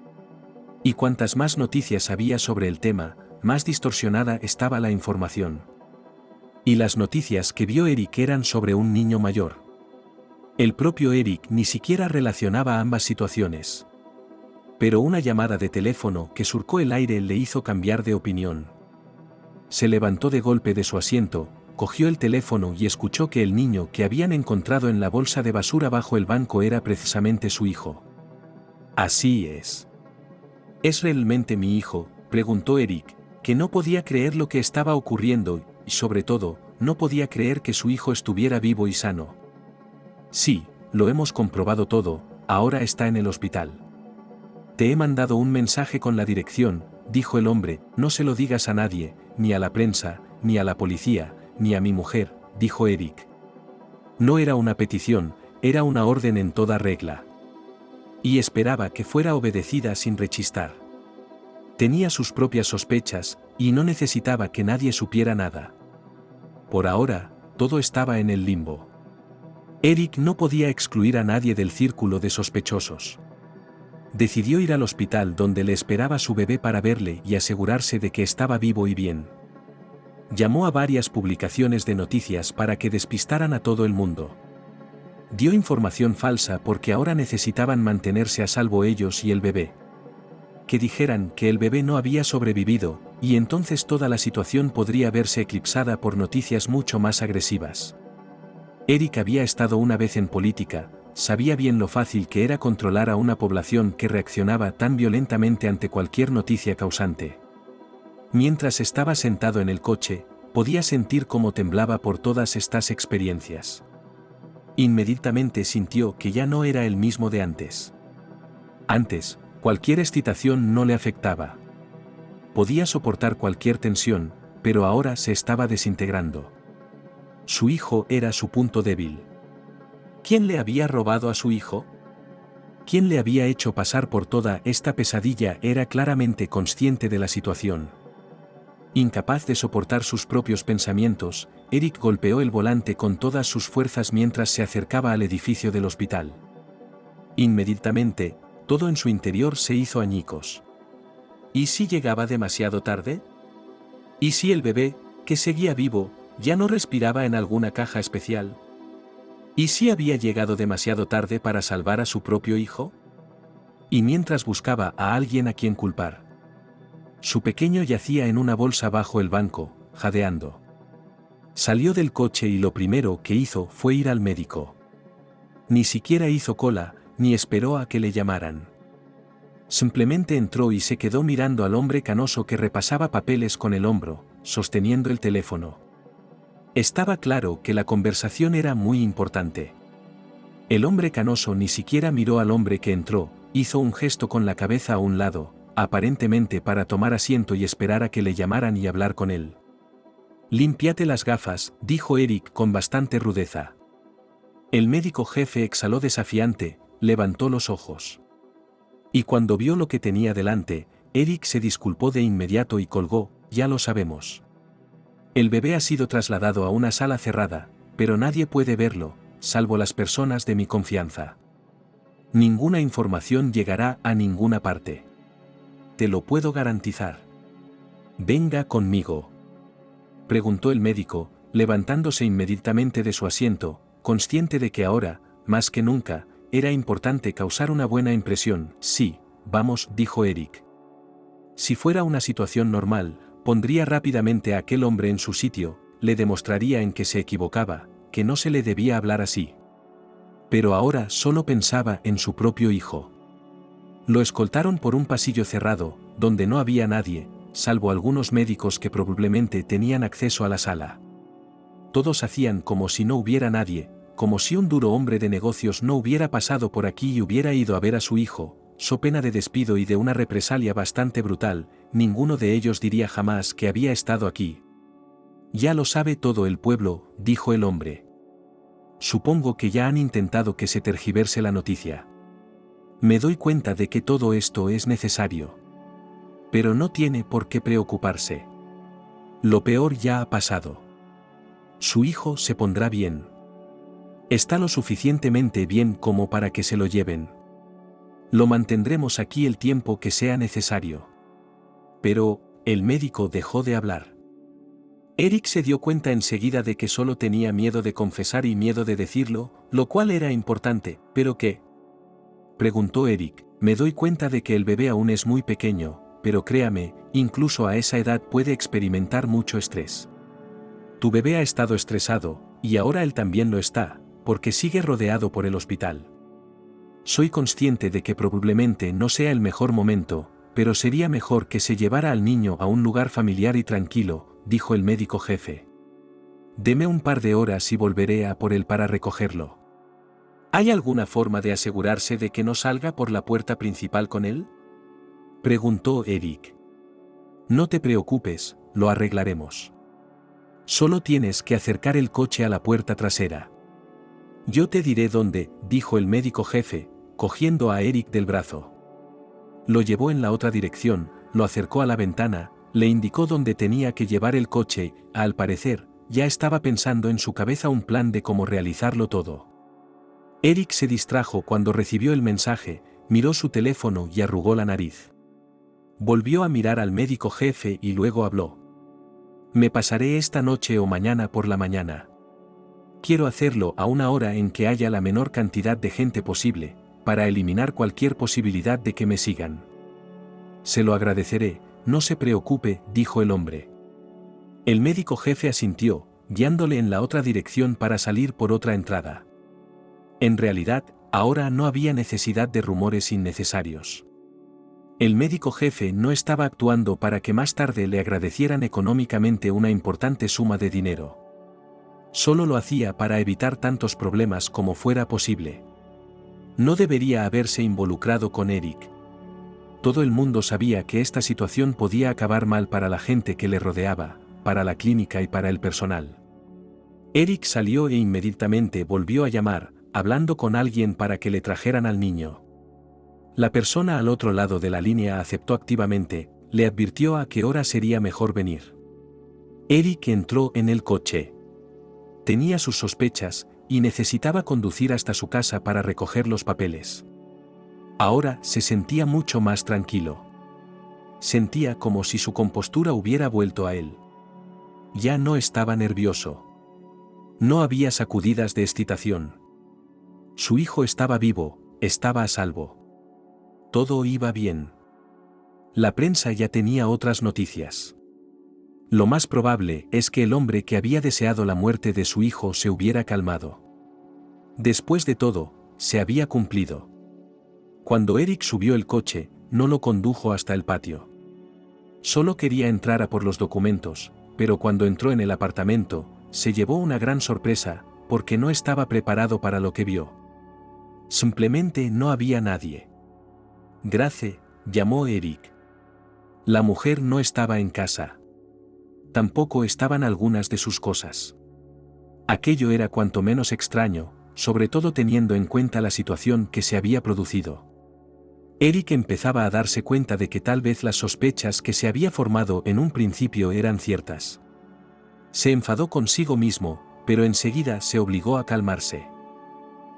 [SPEAKER 2] Y cuantas más noticias había sobre el tema, más distorsionada estaba la información. Y las noticias que vio Eric eran sobre un niño mayor. El propio Eric ni siquiera relacionaba ambas situaciones. Pero una llamada de teléfono que surcó el aire le hizo cambiar de opinión. Se levantó de golpe de su asiento, cogió el teléfono y escuchó que el niño que habían encontrado en la bolsa de basura bajo el banco era precisamente su hijo. Así es. ¿Es realmente mi hijo?, preguntó Eric, que no podía creer lo que estaba ocurriendo y, sobre todo, no podía creer que su hijo estuviera vivo y sano. Sí, lo hemos comprobado todo, ahora está en el hospital. Te he mandado un mensaje con la dirección, dijo el hombre, no se lo digas a nadie, ni a la prensa, ni a la policía, ni a mi mujer, dijo Eric. No era una petición, era una orden en toda regla. Y esperaba que fuera obedecida sin rechistar. Tenía sus propias sospechas, y no necesitaba que nadie supiera nada. Por ahora, todo estaba en el limbo. Eric no podía excluir a nadie del círculo de sospechosos. Decidió ir al hospital donde le esperaba su bebé para verle y asegurarse de que estaba vivo y bien. Llamó a varias publicaciones de noticias para que despistaran a todo el mundo. Dio información falsa porque ahora necesitaban mantenerse a salvo ellos y el bebé. Que dijeran que el bebé no había sobrevivido, y entonces toda la situación podría verse eclipsada por noticias mucho más agresivas. Eric había estado una vez en política, sabía bien lo fácil que era controlar a una población que reaccionaba tan violentamente ante cualquier noticia causante. Mientras estaba sentado en el coche, podía sentir cómo temblaba por todas estas experiencias. Inmediatamente sintió que ya no era el mismo de antes. Antes, cualquier excitación no le afectaba. Podía soportar cualquier tensión, pero ahora se estaba desintegrando. Su hijo era su punto débil. ¿Quién le había robado a su hijo? ¿Quién le había hecho pasar por toda esta pesadilla? Era claramente consciente de la situación. Incapaz de soportar sus propios pensamientos, Eric golpeó el volante con todas sus fuerzas mientras se acercaba al edificio del hospital. Inmediatamente, todo en su interior se hizo añicos. ¿Y si llegaba demasiado tarde? ¿Y si el bebé, que seguía vivo, ya no respiraba en alguna caja especial? ¿Y si había llegado demasiado tarde para salvar a su propio hijo? Y mientras buscaba a alguien a quien culpar, su pequeño yacía en una bolsa bajo el banco, jadeando. Salió del coche y lo primero que hizo fue ir al médico. Ni siquiera hizo cola, ni esperó a que le llamaran. Simplemente entró y se quedó mirando al hombre canoso que repasaba papeles con el hombro, sosteniendo el teléfono. Estaba claro que la conversación era muy importante. El hombre canoso ni siquiera miró al hombre que entró, hizo un gesto con la cabeza a un lado, aparentemente para tomar asiento y esperar a que le llamaran y hablar con él. «Límpiate las gafas», dijo Eric con bastante rudeza. El médico jefe exhaló desafiante, levantó los ojos. Y cuando vio lo que tenía delante, Eric se disculpó de inmediato y colgó: «Ya lo sabemos. El bebé ha sido trasladado a una sala cerrada, pero nadie puede verlo, salvo las personas de mi confianza. Ninguna información llegará a ninguna parte. Te lo puedo garantizar». «Venga conmigo», preguntó el médico, levantándose inmediatamente de su asiento, consciente de que ahora, más que nunca, era importante causar una buena impresión. «Sí, vamos», dijo Eric. Si fuera una situación normal, pondría rápidamente a aquel hombre en su sitio, le demostraría en que se equivocaba, que no se le debía hablar así. Pero ahora solo pensaba en su propio hijo. Lo escoltaron por un pasillo cerrado, donde no había nadie, salvo algunos médicos que probablemente tenían acceso a la sala. Todos hacían como si no hubiera nadie, como si un duro hombre de negocios no hubiera pasado por aquí y hubiera ido a ver a su hijo, so pena de despido y de una represalia bastante brutal. Ninguno de ellos diría jamás que había estado aquí. «Ya lo sabe todo el pueblo», dijo el hombre. «Supongo que ya han intentado que se tergiverse la noticia. Me doy cuenta de que todo esto es necesario. Pero no tiene por qué preocuparse. Lo peor ya ha pasado. Su hijo se pondrá bien. Está lo suficientemente bien como para que se lo lleven. Lo mantendremos aquí el tiempo que sea necesario». Pero, el médico dejó de hablar. Eric se dio cuenta enseguida de que solo tenía miedo de confesar y miedo de decirlo, lo cual era importante. «¿Pero qué?», preguntó Eric. «Me doy cuenta de que el bebé aún es muy pequeño, pero créame, incluso a esa edad puede experimentar mucho estrés. Tu bebé ha estado estresado, y ahora él también lo está, porque sigue rodeado por el hospital. Soy consciente de que probablemente no sea el mejor momento, pero sería mejor que se llevara al niño a un lugar familiar y tranquilo», dijo el médico jefe. «Deme un par de horas y volveré a por él para recogerlo». «¿Hay alguna forma de asegurarse de que no salga por la puerta principal con él?», preguntó Eric. «No te preocupes, lo arreglaremos. Solo tienes que acercar el coche a la puerta trasera». «Yo te diré dónde», dijo el médico jefe, cogiendo a Eric del brazo. Lo llevó en la otra dirección, lo acercó a la ventana, le indicó dónde tenía que llevar el coche. Al parecer, ya estaba pensando en su cabeza un plan de cómo realizarlo todo. Eric se distrajo cuando recibió el mensaje, miró su teléfono y arrugó la nariz. Volvió a mirar al médico jefe y luego habló. «Me pasaré esta noche o mañana por la mañana. Quiero hacerlo a una hora en que haya la menor cantidad de gente posible, para eliminar cualquier posibilidad de que me sigan». «Se lo agradeceré, no se preocupe», dijo el hombre. El médico jefe asintió, guiándole en la otra dirección para salir por otra entrada. En realidad, ahora no había necesidad de rumores innecesarios. El médico jefe no estaba actuando para que más tarde le agradecieran económicamente una importante suma de dinero. Solo lo hacía para evitar tantos problemas como fuera posible. No debería haberse involucrado con Eric. Todo el mundo sabía que esta situación podía acabar mal para la gente que le rodeaba, para la clínica y para el personal. Eric salió e inmediatamente volvió a llamar, hablando con alguien para que le trajeran al niño. La persona al otro lado de la línea aceptó activamente, le advirtió a qué hora sería mejor venir. Eric entró en el coche. Tenía sus sospechas, y necesitaba conducir hasta su casa para recoger los papeles. Ahora se sentía mucho más tranquilo. Sentía como si su compostura hubiera vuelto a él. Ya no estaba nervioso. No había sacudidas de excitación. Su hijo estaba vivo, estaba a salvo. Todo iba bien. La prensa ya tenía otras noticias. Lo más probable es que el hombre que había deseado la muerte de su hijo se hubiera calmado. Después de todo, se había cumplido. Cuando Eric subió el coche, no lo condujo hasta el patio. Solo quería entrar a por los documentos, pero cuando entró en el apartamento, se llevó una gran sorpresa, porque no estaba preparado para lo que vio. Simplemente no había nadie. Grace, llamó Eric. La mujer no estaba en casa. Tampoco estaban algunas de sus cosas. Aquello era cuanto menos extraño, sobre todo teniendo en cuenta la situación que se había producido. Eric empezaba a darse cuenta de que tal vez las sospechas que se había formado en un principio eran ciertas. Se enfadó consigo mismo, pero enseguida se obligó a calmarse.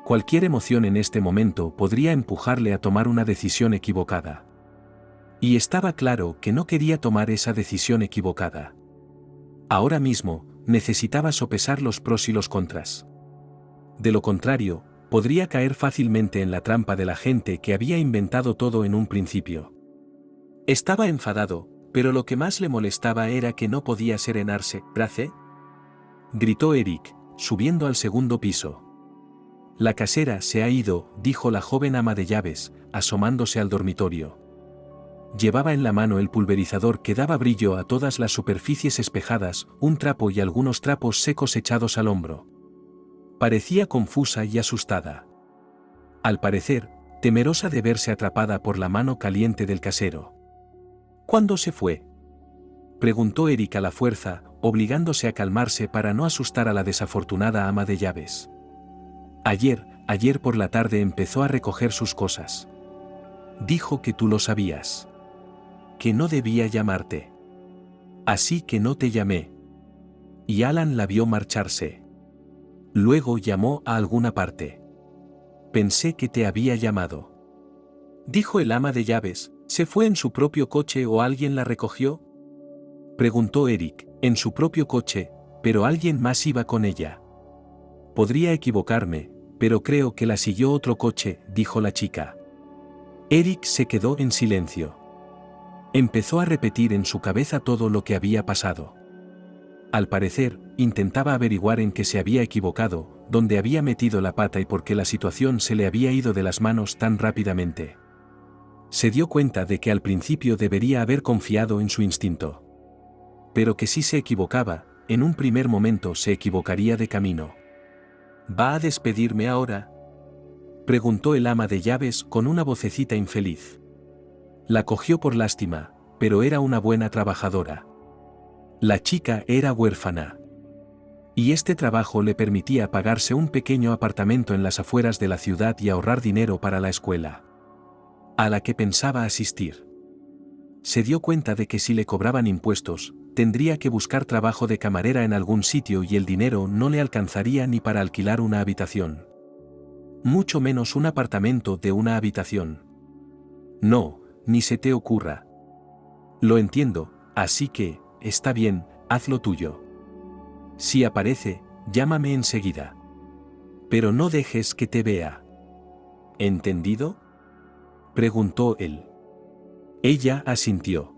[SPEAKER 2] Cualquier emoción en este momento podría empujarle a tomar una decisión equivocada. Y estaba claro que no quería tomar esa decisión equivocada. Ahora mismo, necesitaba sopesar los pros y los contras. De lo contrario, podría caer fácilmente en la trampa de la gente que había inventado todo en un principio. Estaba enfadado, pero lo que más le molestaba era que no podía serenarse. «¿Grace?», gritó Eric, subiendo al segundo piso. «La casera se ha ido», dijo la joven ama de llaves, asomándose al dormitorio. Llevaba en la mano el pulverizador que daba brillo a todas las superficies espejadas, un trapo y algunos trapos secos echados al hombro. Parecía confusa y asustada. Al parecer, temerosa de verse atrapada por la mano caliente del casero. «¿Cuándo se fue?», preguntó Eric a la fuerza, obligándose a calmarse para no asustar a la desafortunada ama de llaves. Ayer por la tarde empezó a recoger sus cosas. Dijo que tú lo sabías. Que no debía llamarte. Así que no te llamé. Y Alan la vio marcharse. Luego llamó a alguna parte. Pensé que te había llamado. Dijo el ama de llaves, ¿se fue en su propio coche o alguien la recogió?, preguntó Eric. En su propio coche, pero alguien más iba con ella. Podría equivocarme, pero creo que la siguió otro coche, dijo la chica. Eric se quedó en silencio. Empezó a repetir en su cabeza todo lo que había pasado. Al parecer, intentaba averiguar en qué se había equivocado, dónde había metido la pata y por qué la situación se le había ido de las manos tan rápidamente. Se dio cuenta de que al principio debería haber confiado en su instinto. Pero que si se equivocaba, en un primer momento se equivocaría de camino. ¿Va a despedirme ahora?, preguntó el ama de llaves con una vocecita infeliz. La cogió por lástima, pero era una buena trabajadora. La chica era huérfana. Y este trabajo le permitía pagarse un pequeño apartamento en las afueras de la ciudad y ahorrar dinero para la escuela a la que pensaba asistir. Se dio cuenta de que si le cobraban impuestos, tendría que buscar trabajo de camarera en algún sitio y el dinero no le alcanzaría ni para alquilar una habitación. Mucho menos un apartamento de una habitación. No, ni se te ocurra. Lo entiendo, así que, está bien, haz lo tuyo. Si aparece, llámame enseguida. Pero no dejes que te vea. ¿Entendido?, preguntó él. Ella asintió.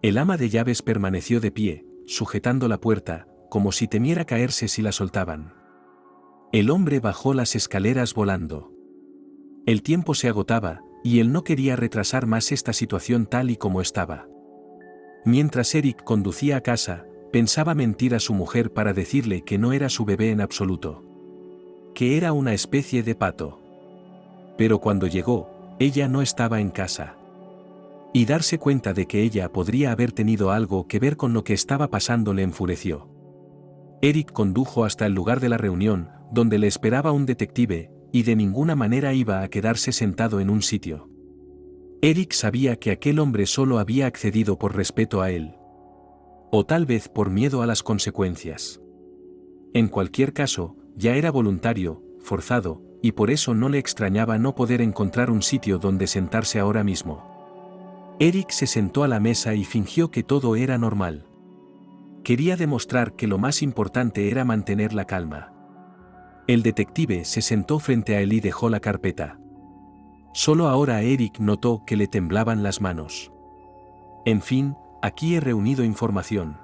[SPEAKER 2] El ama de llaves permaneció de pie, sujetando la puerta, como si temiera caerse si la soltaban. El hombre bajó las escaleras volando. El tiempo se agotaba, y él no quería retrasar más esta situación tal y como estaba. Mientras Eric conducía a casa, pensaba mentir a su mujer para decirle que no era su bebé en absoluto. Que era una especie de pato. Pero cuando llegó, ella no estaba en casa. Y darse cuenta de que ella podría haber tenido algo que ver con lo que estaba pasando le enfureció. Eric condujo hasta el lugar de la reunión, donde le esperaba un detective, y de ninguna manera iba a quedarse sentado en un sitio. Eric sabía que aquel hombre solo había accedido por respeto a él. O tal vez por miedo a las consecuencias. En cualquier caso, ya era voluntario, forzado, y por eso no le extrañaba no poder encontrar un sitio donde sentarse ahora mismo. Eric se sentó a la mesa y fingió que todo era normal. Quería demostrar que lo más importante era mantener la calma. El detective se sentó frente a él y dejó la carpeta. Solo ahora Eric notó que le temblaban las manos. En fin, aquí he reunido información.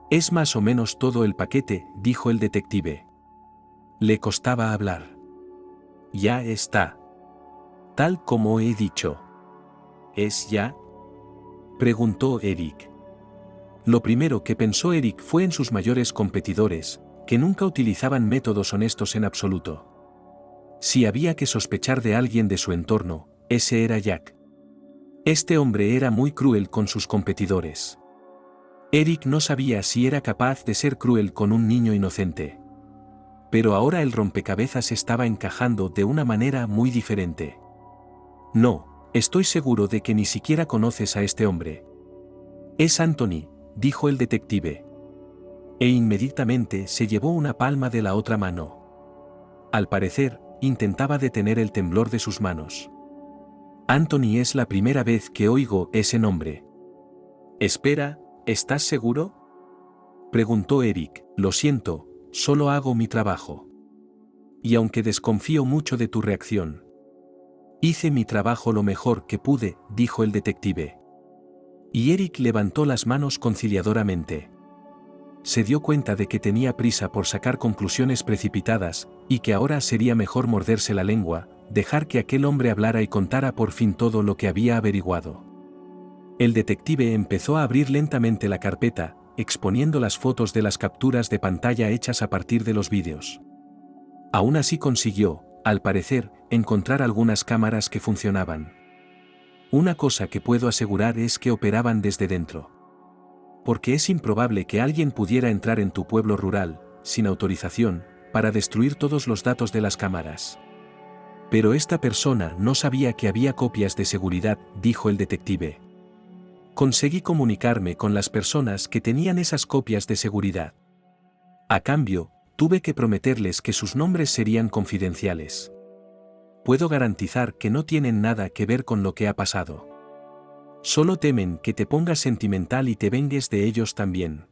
[SPEAKER 2] Es más o menos todo el paquete, dijo el detective. Le costaba hablar. Ya está. Tal como he dicho. ¿Es ya? Preguntó Eric. Lo primero que pensó Eric fue en sus mayores competidores, que nunca utilizaban métodos honestos en absoluto. Si había que sospechar de alguien de su entorno, ese era Jack. Este hombre era muy cruel con sus competidores. Eric no sabía si era capaz de ser cruel con un niño inocente. Pero ahora el rompecabezas estaba encajando de una manera muy diferente. No, estoy seguro de que ni siquiera conoces a este hombre. Es Anthony, dijo el detective. E inmediatamente se llevó una palma de la otra mano. Al parecer, intentaba detener el temblor de sus manos. Anthony, es la primera vez que oigo ese nombre. Espera, ¿estás seguro? Preguntó Eric. Lo siento, solo hago mi trabajo. Y aunque desconfío mucho de tu reacción. Hice mi trabajo lo mejor que pude, dijo el detective. Y Eric levantó las manos conciliadoramente. Se dio cuenta de que tenía prisa por sacar conclusiones precipitadas, y que ahora sería mejor morderse la lengua, dejar que aquel hombre hablara y contara por fin todo lo que había averiguado. El detective empezó a abrir lentamente la carpeta, exponiendo las fotos de las capturas de pantalla hechas a partir de los vídeos. Aún así consiguió, al parecer, encontrar algunas cámaras que funcionaban. Una cosa que puedo asegurar es que operaban desde dentro. Porque es improbable que alguien pudiera entrar en tu pueblo rural, sin autorización, para destruir todos los datos de las cámaras. Pero esta persona no sabía que había copias de seguridad, dijo el detective. Conseguí comunicarme con las personas que tenían esas copias de seguridad. A cambio, tuve que prometerles que sus nombres serían confidenciales. Puedo garantizar que no tienen nada que ver con lo que ha pasado. Solo temen que te pongas sentimental y te vengues de ellos también.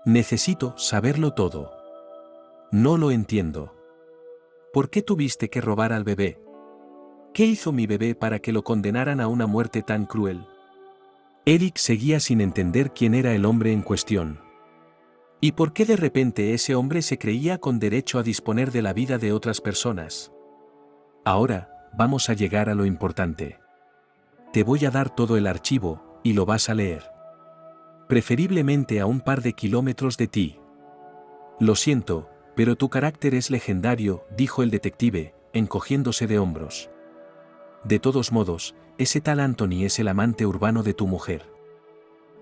[SPEAKER 2] Necesito saberlo todo. No lo entiendo. ¿Por qué tuviste que robar al bebé? ¿Qué hizo mi bebé para que lo condenaran a una muerte tan cruel? Eric seguía sin entender quién era el hombre en cuestión. ¿Y por qué de repente ese hombre se creía con derecho a disponer de la vida de otras personas? Ahora, vamos a llegar a lo importante. Te voy a dar todo el archivo, y lo vas a leer. Preferiblemente a un par de kilómetros de ti. Lo siento, pero tu carácter es legendario, dijo el detective, encogiéndose de hombros. De todos modos, ese tal Anthony es el amante urbano de tu mujer.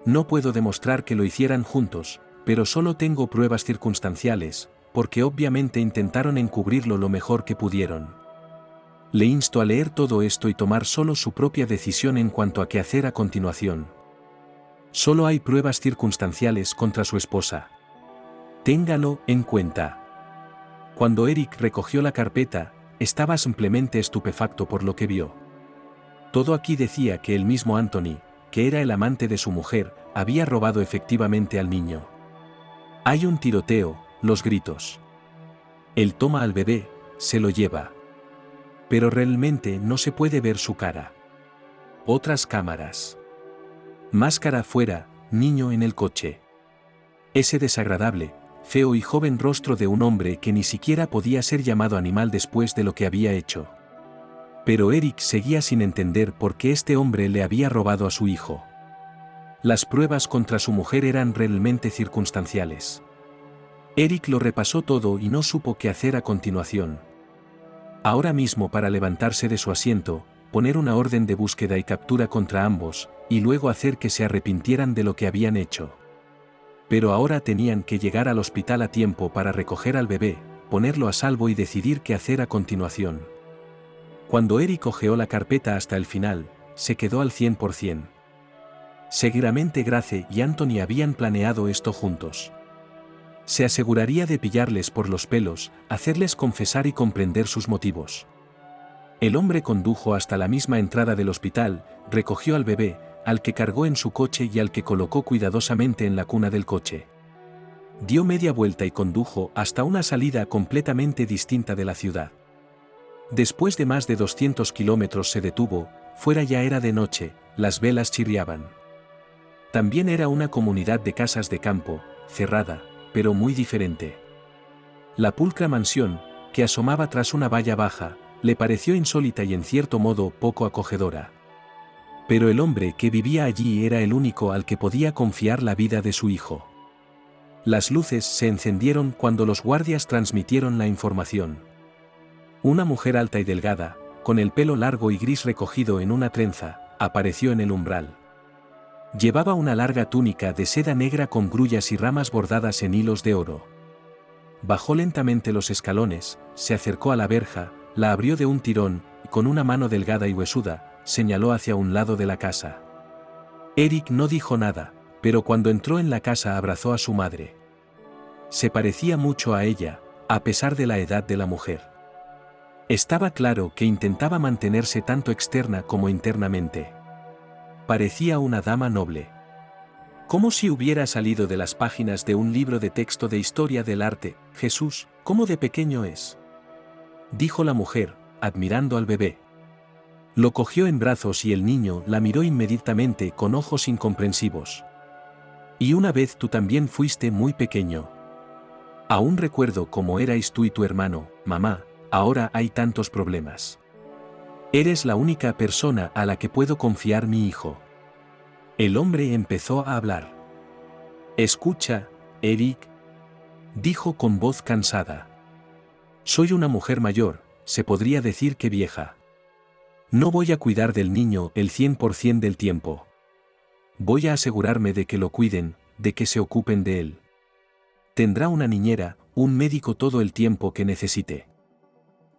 [SPEAKER 2] No puedo demostrar que lo hicieran juntos, pero solo tengo pruebas circunstanciales, porque obviamente intentaron encubrirlo lo mejor que pudieron. Le insto a leer todo esto y tomar solo su propia decisión en cuanto a qué hacer a continuación. Solo hay pruebas circunstanciales contra su esposa. Téngalo en cuenta. Cuando Eric recogió la carpeta, estaba simplemente estupefacto por lo que vio. Todo aquí decía que el mismo Anthony, que era el amante de su mujer, había robado efectivamente al niño. Hay un tiroteo, los gritos. Él toma al bebé, se lo lleva. Pero realmente no se puede ver su cara. Otras cámaras. Máscara afuera, niño en el coche. Ese desagradable, feo y joven rostro de un hombre que ni siquiera podía ser llamado animal después de lo que había hecho. Pero Eric seguía sin entender por qué este hombre le había robado a su hijo. Las pruebas contra su mujer eran realmente circunstanciales. Eric lo repasó todo y no supo qué hacer a continuación. Ahora mismo, para levantarse de su asiento, poner una orden de búsqueda y captura contra ambos, y luego hacer que se arrepintieran de lo que habían hecho. Pero ahora tenían que llegar al hospital a tiempo para recoger al bebé, ponerlo a salvo y decidir qué hacer a continuación. Cuando Eric hojeó la carpeta hasta el final, se quedó al 100%. Seguramente Grace y Anthony habían planeado esto juntos. Se aseguraría de pillarles por los pelos, hacerles confesar y comprender sus motivos. El hombre condujo hasta la misma entrada del hospital, recogió al bebé, al que cargó en su coche y al que colocó cuidadosamente en la cuna del coche. Dio media vuelta y condujo hasta una salida completamente distinta de la ciudad. Después de más de 200 kilómetros se detuvo, fuera ya era de noche, las velas chirriaban. También era una comunidad de casas de campo, cerrada, pero muy diferente. La pulcra mansión, que asomaba tras una valla baja, le pareció insólita y en cierto modo poco acogedora. Pero el hombre que vivía allí era el único al que podía confiar la vida de su hijo. Las luces se encendieron cuando los guardias transmitieron la información. Una mujer alta y delgada, con el pelo largo y gris recogido en una trenza, apareció en el umbral. Llevaba una larga túnica de seda negra con grullas y ramas bordadas en hilos de oro. Bajó lentamente los escalones, se acercó a la verja, la abrió de un tirón, y con una mano delgada y huesuda, señaló hacia un lado de la casa. Eric no dijo nada, pero cuando entró en la casa abrazó a su madre. Se parecía mucho a ella, a pesar de la edad de la mujer. Estaba claro que intentaba mantenerse tanto externa como internamente. Parecía una dama noble. Como si hubiera salido de las páginas de un libro de texto de historia del arte. Jesús, ¿cómo de pequeño es?, dijo la mujer, admirando al bebé. Lo cogió en brazos y el niño la miró inmediatamente con ojos incomprensivos. Y una vez tú también fuiste muy pequeño. Aún recuerdo cómo erais tú y tu hermano, mamá, ahora hay tantos problemas. Eres la única persona a la que puedo confiar mi hijo. El hombre empezó a hablar. Escucha, Eric, dijo con voz cansada. Soy una mujer mayor, se podría decir que vieja. No voy a cuidar del niño el 100% del tiempo. Voy a asegurarme de que lo cuiden, de que se ocupen de él. Tendrá una niñera, un médico todo el tiempo que necesite.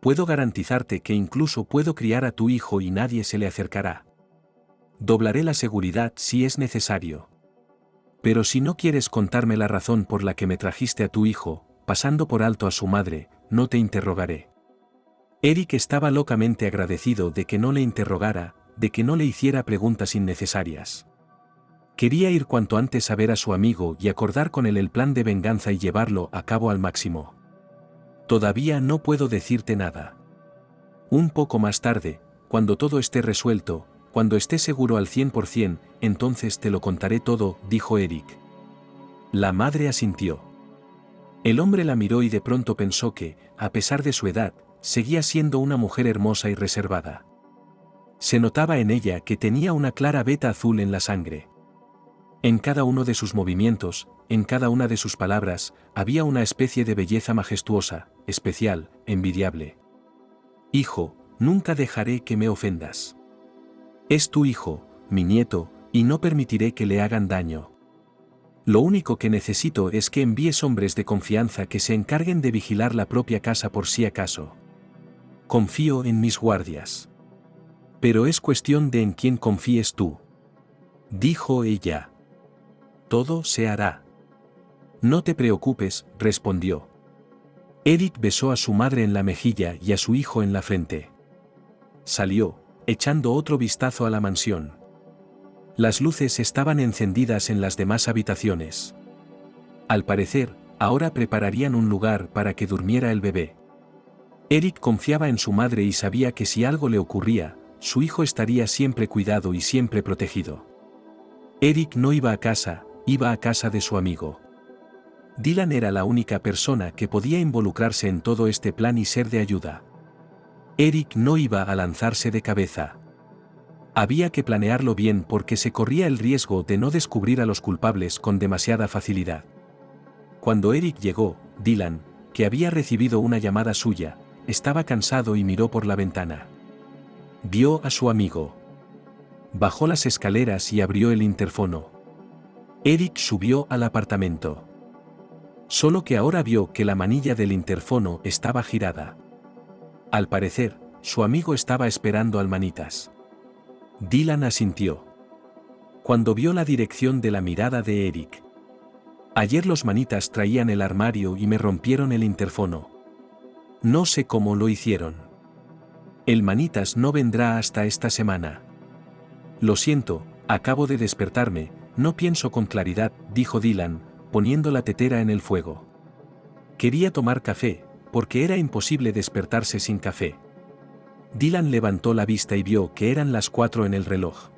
[SPEAKER 2] Puedo garantizarte que incluso puedo criar a tu hijo y nadie se le acercará. Doblaré la seguridad si es necesario. Pero si no quieres contarme la razón por la que me trajiste a tu hijo, pasando por alto a su madre, no te interrogaré. Eric estaba locamente agradecido de que no le interrogara, de que no le hiciera preguntas innecesarias. Quería ir cuanto antes a ver a su amigo y acordar con él el plan de venganza y llevarlo a cabo al máximo. Todavía no puedo decirte nada. Un poco más tarde, cuando todo esté resuelto, cuando esté seguro al 100%, entonces te lo contaré todo, dijo Eric. La madre asintió. El hombre la miró y de pronto pensó que, a pesar de su edad, seguía siendo una mujer hermosa y reservada. Se notaba en ella que tenía una clara veta azul en la sangre. En cada uno de sus movimientos, en cada una de sus palabras, había una especie de belleza majestuosa, especial, envidiable. Hijo, nunca dejaré que me ofendas. Es tu hijo, mi nieto, y no permitiré que le hagan daño. Lo único que necesito es que envíes hombres de confianza que se encarguen de vigilar la propia casa por si acaso. Confío en mis guardias. Pero es cuestión de en quién confíes tú. Dijo ella. Todo se hará. No te preocupes, respondió. Eric besó a su madre en la mejilla y a su hijo en la frente. Salió, echando otro vistazo a la mansión. Las luces estaban encendidas en las demás habitaciones. Al parecer, ahora prepararían un lugar para que durmiera el bebé. Eric confiaba en su madre y sabía que si algo le ocurría, su hijo estaría siempre cuidado y siempre protegido. Eric no iba a casa, iba a casa de su amigo. Dylan era la única persona que podía involucrarse en todo este plan y ser de ayuda. Eric no iba a lanzarse de cabeza. Había que planearlo bien porque se corría el riesgo de no descubrir a los culpables con demasiada facilidad. Cuando Eric llegó, Dylan, que había recibido una llamada suya, estaba cansado y miró por la ventana. Vio a su amigo. Bajó las escaleras y abrió el interfono. Eric subió al apartamento. Solo que ahora vio que la manilla del interfono estaba girada. Al parecer, su amigo estaba esperando al manitas. Dylan asintió. Cuando vio la dirección de la mirada de Eric. Ayer los manitas traían el armario y me rompieron el interfono. No sé cómo lo hicieron. El manitas no vendrá hasta esta semana. Lo siento, acabo de despertarme, no pienso con claridad, dijo Dylan, poniendo la tetera en el fuego. Quería tomar café, porque era imposible despertarse sin café. Dylan levantó la vista y vio que eran las 4 en el reloj.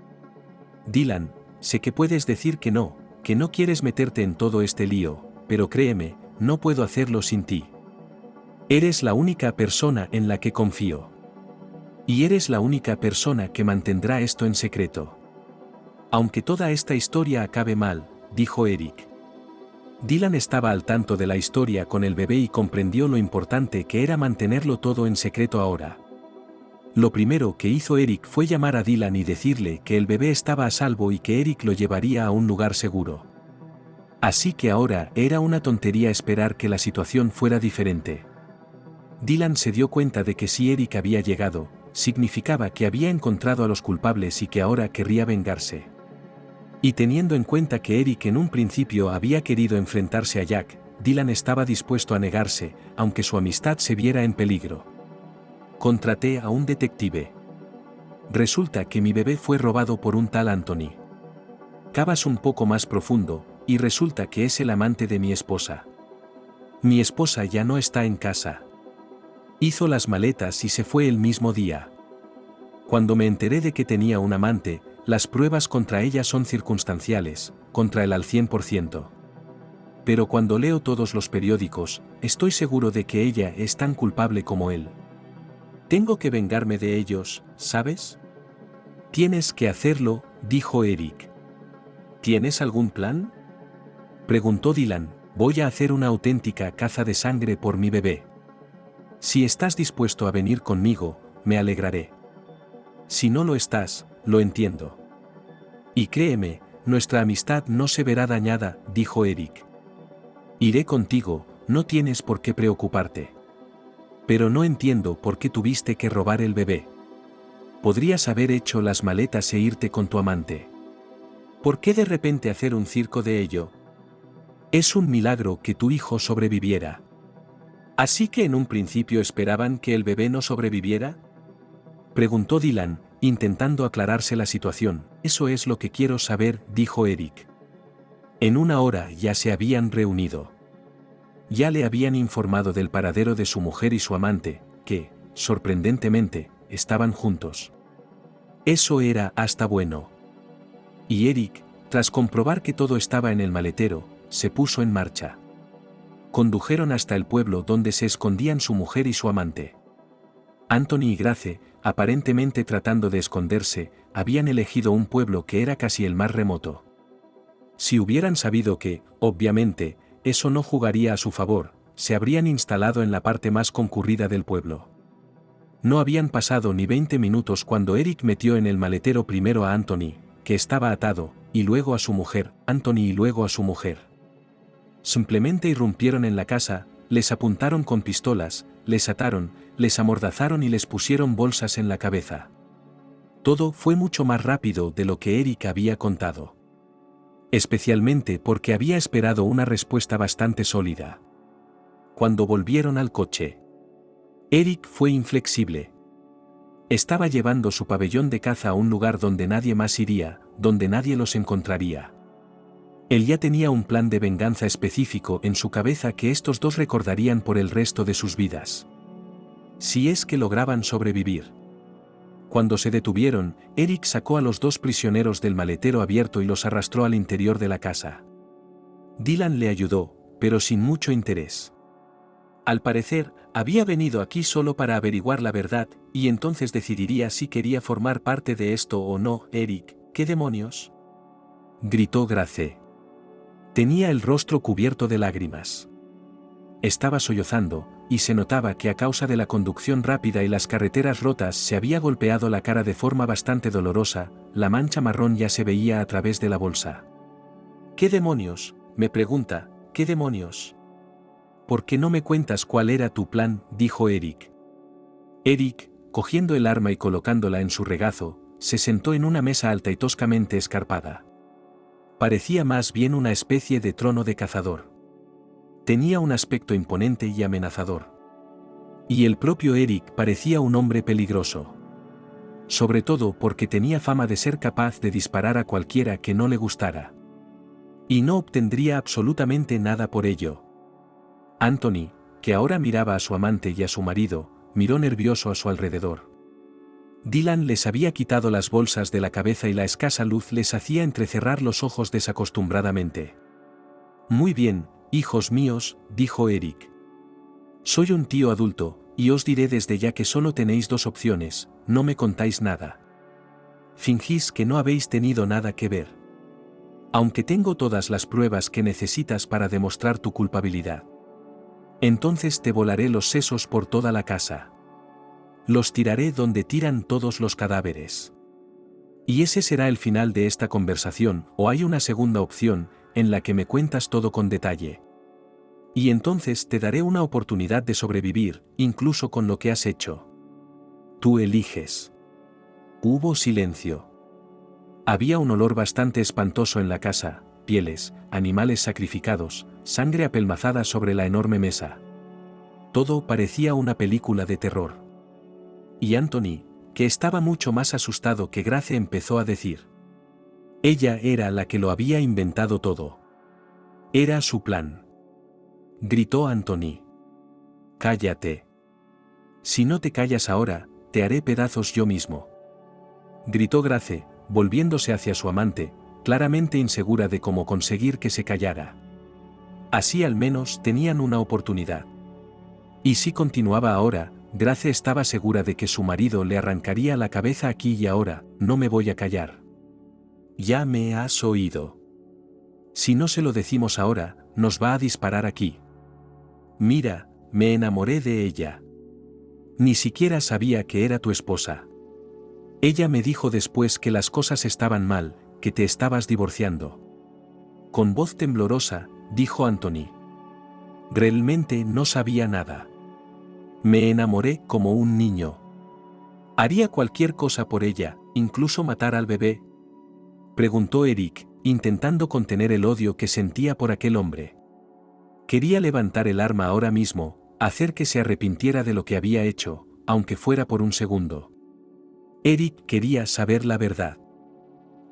[SPEAKER 2] Dylan, sé que puedes decir que no quieres meterte en todo este lío, pero créeme, no puedo hacerlo sin ti. Eres la única persona en la que confío. Y eres la única persona que mantendrá esto en secreto. Aunque toda esta historia acabe mal, dijo Eric. Dylan estaba al tanto de la historia con el bebé y comprendió lo importante que era mantenerlo todo en secreto ahora. Lo primero que hizo Eric fue llamar a Dylan y decirle que el bebé estaba a salvo y que Eric lo llevaría a un lugar seguro. Así que ahora era una tontería esperar que la situación fuera diferente. Dylan se dio cuenta de que si Eric había llegado, significaba que había encontrado a los culpables y que ahora querría vengarse. Y teniendo en cuenta que Eric en un principio había querido enfrentarse a Jack, Dylan estaba dispuesto a negarse, aunque su amistad se viera en peligro. Contraté a un detective. Resulta que mi bebé fue robado por un tal Anthony. Cavas un poco más profundo, y resulta que es el amante de mi esposa. Mi esposa ya no está en casa. Hizo las maletas y se fue el mismo día. Cuando me enteré de que tenía un amante, las pruebas contra ella son circunstanciales, contra él al 100%. Pero cuando leo todos los periódicos, estoy seguro de que ella es tan culpable como él. Tengo que vengarme de ellos, ¿sabes? Tienes que hacerlo, dijo Eric. ¿Tienes algún plan? Preguntó Dylan. Voy a hacer una auténtica caza de sangre por mi bebé. Si estás dispuesto a venir conmigo, me alegraré. Si no lo estás, lo entiendo. Y créeme, nuestra amistad no se verá dañada, dijo Eric. Iré contigo, no tienes por qué preocuparte. Pero no entiendo por qué tuviste que robar el bebé. Podrías haber hecho las maletas e irte con tu amante. ¿Por qué de repente hacer un circo de ello? Es un milagro que tu hijo sobreviviera. ¿Así que en un principio esperaban que el bebé no sobreviviera? Preguntó Dylan, intentando aclararse la situación. Eso es lo que quiero saber, dijo Eric. En una hora ya se habían reunido. Ya le habían informado del paradero de su mujer y su amante, que, sorprendentemente, estaban juntos. Eso era hasta bueno. Y Eric, tras comprobar que todo estaba en el maletero, se puso en marcha. Condujeron hasta el pueblo donde se escondían su mujer y su amante. Anthony y Grace, aparentemente tratando de esconderse, habían elegido un pueblo que era casi el más remoto. Si hubieran sabido que, obviamente, eso no jugaría a su favor, se habrían instalado en la parte más concurrida del pueblo. No habían pasado ni 20 minutos cuando Eric metió en el maletero primero a Anthony, que estaba atado, y luego a su mujer, Anthony y luego a su mujer. Simplemente irrumpieron en la casa, les apuntaron con pistolas, les ataron, les amordazaron y les pusieron bolsas en la cabeza. Todo fue mucho más rápido de lo que Eric había contado. Especialmente porque había esperado una respuesta bastante sólida. Cuando volvieron al coche, Eric fue inflexible. Estaba llevando su pabellón de caza a un lugar donde nadie más iría, donde nadie los encontraría. Él ya tenía un plan de venganza específico en su cabeza que estos dos recordarían por el resto de sus vidas. Si es que lograban sobrevivir. Cuando se detuvieron, Eric sacó a los dos prisioneros del maletero abierto y los arrastró al interior de la casa. Dylan le ayudó, pero sin mucho interés. Al parecer, había venido aquí solo para averiguar la verdad, y entonces decidiría si quería formar parte de esto o no. Eric, ¿qué demonios?, gritó Grace. Tenía el rostro cubierto de lágrimas. estaba sollozando, y se notaba que a causa de la conducción rápida y las carreteras rotas se había golpeado la cara de forma bastante dolorosa. La mancha marrón ya se veía a través de la bolsa. ¿Qué demonios?, me pregunta, ¿qué demonios? ¿Por qué no me cuentas cuál era tu plan?, dijo Eric. Eric, cogiendo el arma y colocándola en su regazo, se sentó en una mesa alta y toscamente escarpada. Parecía más bien una especie de trono de cazador. Tenía un aspecto imponente y amenazador. Y el propio Eric parecía un hombre peligroso. Sobre todo porque tenía fama de ser capaz de disparar a cualquiera que no le gustara. Y no obtendría absolutamente nada por ello. Anthony, que ahora miraba a su amante y a su marido, miró nervioso a su alrededor. Dylan les había quitado las bolsas de la cabeza y la escasa luz les hacía entrecerrar los ojos desacostumbradamente. Muy bien, hijos míos, dijo Eric. Soy un tío adulto, y os diré desde ya que solo tenéis dos opciones: no me contáis nada. Fingís que no habéis tenido nada que ver. Aunque tengo todas las pruebas que necesitas para demostrar tu culpabilidad. Entonces te volaré los sesos por toda la casa. Los tiraré donde tiran todos los cadáveres. Y ese será el final de esta conversación, o hay una segunda opción, en la que me cuentas todo con detalle. Y entonces te daré una oportunidad de sobrevivir, incluso con lo que has hecho. Tú eliges. Hubo silencio. Había un olor bastante espantoso en la casa: pieles, animales sacrificados, sangre apelmazada sobre la enorme mesa. Todo parecía una película de terror. Y Anthony, que estaba mucho más asustado que Grace, empezó a decir. Ella era la que lo había inventado todo. Era su plan. Gritó Anthony. Cállate. Si no te callas ahora, te haré pedazos yo mismo. Gritó Grace, volviéndose hacia su amante, claramente insegura de cómo conseguir que se callara. Así al menos tenían una oportunidad. Y si continuaba ahora, Grace estaba segura de que su marido le arrancaría la cabeza aquí y ahora. No me voy a callar. Ya me has oído. Si no se lo decimos ahora, nos va a disparar aquí. Mira, me enamoré de ella. Ni siquiera sabía que era tu esposa. Ella me dijo después que las cosas estaban mal, que te estabas divorciando. Con voz temblorosa, dijo Anthony. Realmente no sabía nada. Me enamoré como un niño. ¿Haría cualquier cosa por ella, incluso matar al bebé?, preguntó Eric, intentando contener el odio que sentía por aquel hombre. Quería levantar el arma ahora mismo, hacer que se arrepintiera de lo que había hecho, aunque fuera por un segundo. Eric quería saber la verdad.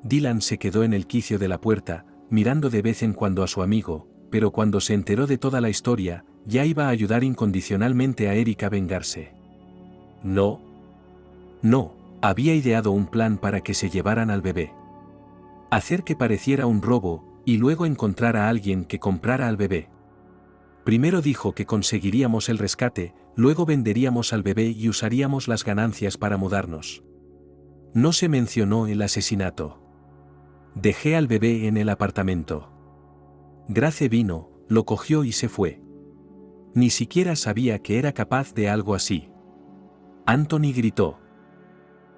[SPEAKER 2] Dylan se quedó en el quicio de la puerta, mirando de vez en cuando a su amigo, pero cuando se enteró de toda la historia, ya iba a ayudar incondicionalmente a Eric a vengarse. No. No, había ideado un plan para que se llevaran al bebé. Hacer que pareciera un robo, y luego encontrar a alguien que comprara al bebé. Primero dijo que conseguiríamos el rescate, luego venderíamos al bebé y usaríamos las ganancias para mudarnos. No se mencionó el asesinato. Dejé al bebé en el apartamento. Grace vino, lo cogió y se fue. Ni siquiera sabía que era capaz de algo así. Anthony gritó.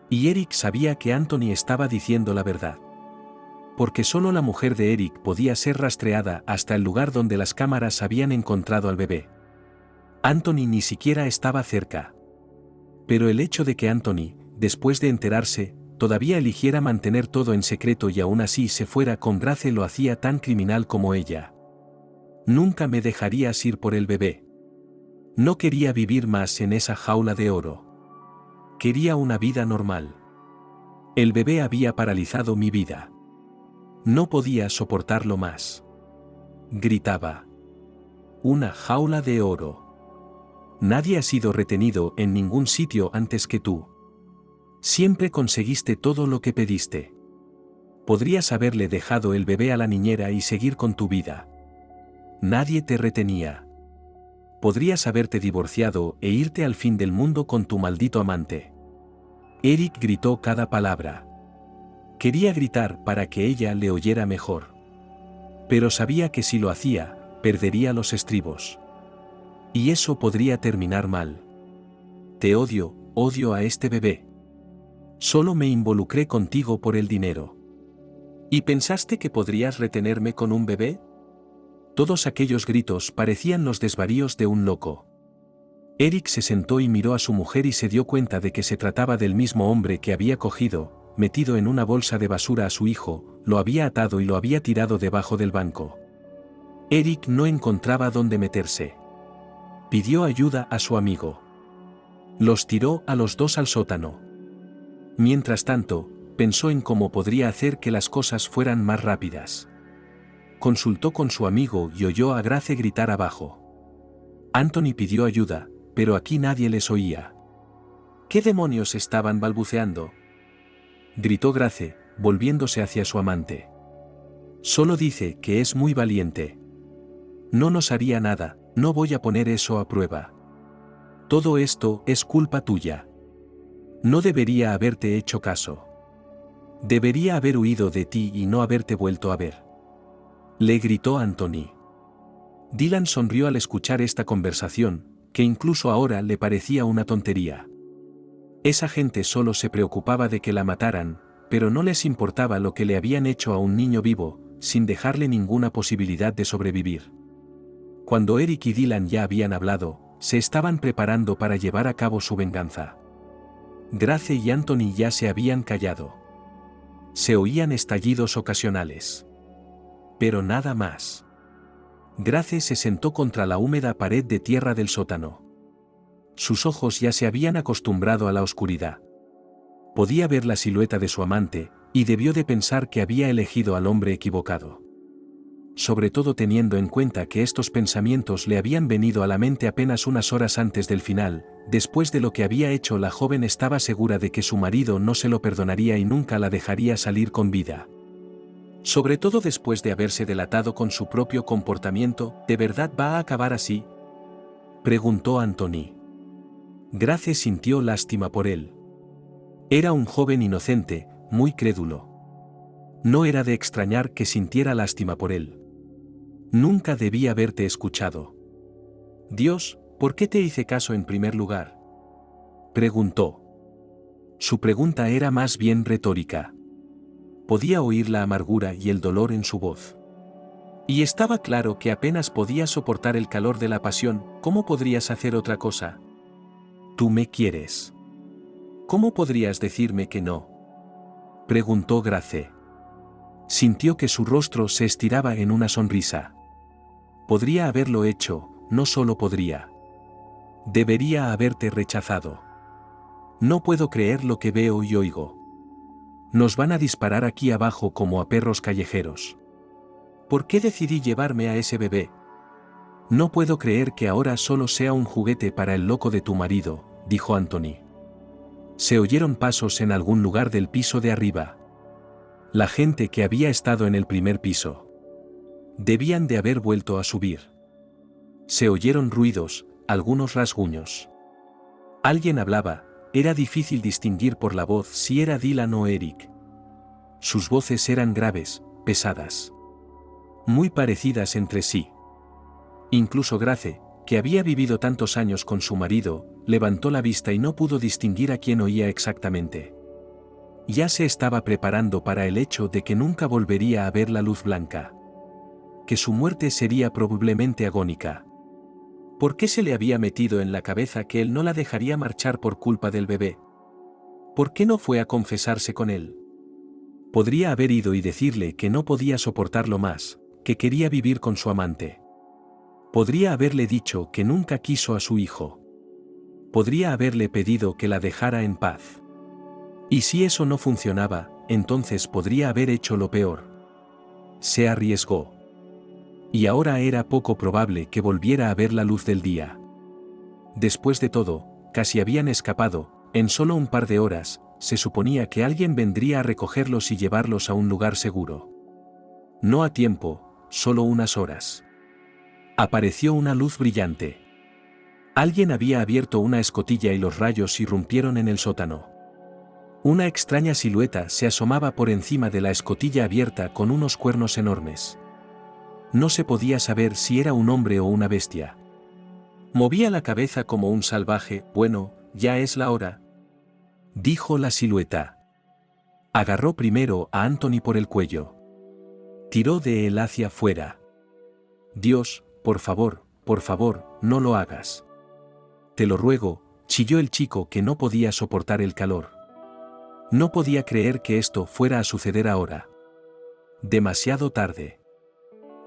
[SPEAKER 2] Y Eric sabía que Anthony estaba diciendo la verdad. Porque solo la mujer de Eric podía ser rastreada hasta el lugar donde las cámaras habían encontrado al bebé. Anthony ni siquiera estaba cerca. Pero el hecho de que Anthony, después de enterarse, todavía eligiera mantener todo en secreto y aún así se fuera con Grace lo hacía tan criminal como ella. Nunca me dejarías ir por el bebé. No quería vivir más en esa jaula de oro. Quería una vida normal. El bebé había paralizado mi vida. No podía soportarlo más. Gritaba. Una jaula de oro. Nadie ha sido retenido en ningún sitio antes que tú. Siempre conseguiste todo lo que pediste. Podrías haberle dejado el bebé a la niñera y seguir con tu vida. Nadie te retenía. Podrías haberte divorciado e irte al fin del mundo con tu maldito amante. Eric gritó cada palabra. Quería gritar para que ella le oyera mejor. Pero sabía que si lo hacía, perdería los estribos. Y eso podría terminar mal. Te odio, odio a este bebé. Solo me involucré contigo por el dinero. ¿Y pensaste que podrías retenerme con un bebé? Todos aquellos gritos parecían los desvaríos de un loco. Eric se sentó y miró a su mujer y se dio cuenta de que se trataba del mismo hombre que había cogido, metido en una bolsa de basura a su hijo, lo había atado y lo había tirado debajo del banco. Eric no encontraba dónde meterse. Pidió ayuda a su amigo. Los tiró a los dos al sótano. Mientras tanto, pensó en cómo podría hacer que las cosas fueran más rápidas. Consultó con su amigo y oyó a Grace gritar abajo. Anthony pidió ayuda, pero aquí nadie les oía. ¿Qué demonios estaban balbuceando?, gritó Grace, volviéndose hacia su amante. Solo dice que es muy valiente. No nos haría nada, no voy a poner eso a prueba. Todo esto es culpa tuya. No debería haberte hecho caso. Debería haber huido de ti y no haberte vuelto a ver. Le gritó Anthony. Dylan sonrió al escuchar esta conversación, que incluso ahora le parecía una tontería. Esa gente solo se preocupaba de que la mataran, pero no les importaba lo que le habían hecho a un niño vivo, sin dejarle ninguna posibilidad de sobrevivir. Cuando Eric y Dylan ya habían hablado, se estaban preparando para llevar a cabo su venganza. Grace y Anthony ya se habían callado. Se oían estallidos ocasionales. Pero nada más. Grace se sentó contra la húmeda pared de tierra del sótano. Sus ojos ya se habían acostumbrado a la oscuridad. Podía ver la silueta de su amante, y debió de pensar que había elegido al hombre equivocado. Sobre todo teniendo en cuenta que estos pensamientos le habían venido a la mente apenas unas horas antes del final. Después de lo que había hecho, la joven estaba segura de que su marido no se lo perdonaría y nunca la dejaría salir con vida. Sobre todo después de haberse delatado con su propio comportamiento. ¿De verdad va a acabar así?, preguntó Anthony. Grace sintió lástima por él. Era un joven inocente, muy crédulo. No era de extrañar que sintiera lástima por él. Nunca debí haberte escuchado. Dios, ¿por qué te hice caso en primer lugar?, preguntó. Su pregunta era más bien retórica. Podía oír la amargura y el dolor en su voz. Y estaba claro que apenas podía soportar el calor de la pasión. ¿Cómo podrías hacer otra cosa? Tú me quieres. ¿Cómo podrías decirme que no?, preguntó Grace. Sintió que su rostro se estiraba en una sonrisa. Podría haberlo hecho, no solo podría. Debería haberte rechazado. No puedo creer lo que veo y oigo. Nos van a disparar aquí abajo como a perros callejeros. ¿Por qué decidí llevarme a ese bebé? No puedo creer que ahora solo sea un juguete para el loco de tu marido, dijo Anthony. Se oyeron pasos en algún lugar del piso de arriba. La gente que había estado en el primer piso. Debían de haber vuelto a subir. Se oyeron ruidos, algunos rasguños. Alguien hablaba. Era difícil distinguir por la voz si era Dylan o Eric. Sus voces eran graves, pesadas. Muy parecidas entre sí. Incluso Grace, que había vivido tantos años con su marido, levantó la vista y no pudo distinguir a quién oía exactamente. Ya se estaba preparando para el hecho de que nunca volvería a ver la luz blanca. Que su muerte sería probablemente agónica. ¿Por qué se le había metido en la cabeza que él no la dejaría marchar por culpa del bebé? ¿Por qué no fue a confesarse con él? Podría haber ido y decirle que no podía soportarlo más, que quería vivir con su amante. Podría haberle dicho que nunca quiso a su hijo. Podría haberle pedido que la dejara en paz. Y si eso no funcionaba, entonces podría haber hecho lo peor. Se arriesgó. Y ahora era poco probable que volviera a ver la luz del día. Después de todo, casi habían escapado. En solo un par de horas, se suponía que alguien vendría a recogerlos y llevarlos a un lugar seguro. No a tiempo, solo unas horas. Apareció una luz brillante. Alguien había abierto una escotilla y los rayos irrumpieron en el sótano. Una extraña silueta se asomaba por encima de la escotilla abierta con unos cuernos enormes. No se podía saber si era un hombre o una bestia. Movía la cabeza como un salvaje. Bueno, ya es la hora, dijo la silueta. Agarró primero a Anthony por el cuello. Tiró de él hacia afuera. Dios, por favor, no lo hagas. Te lo ruego, chilló el chico que no podía soportar el calor. No podía creer que esto fuera a suceder ahora. Demasiado tarde.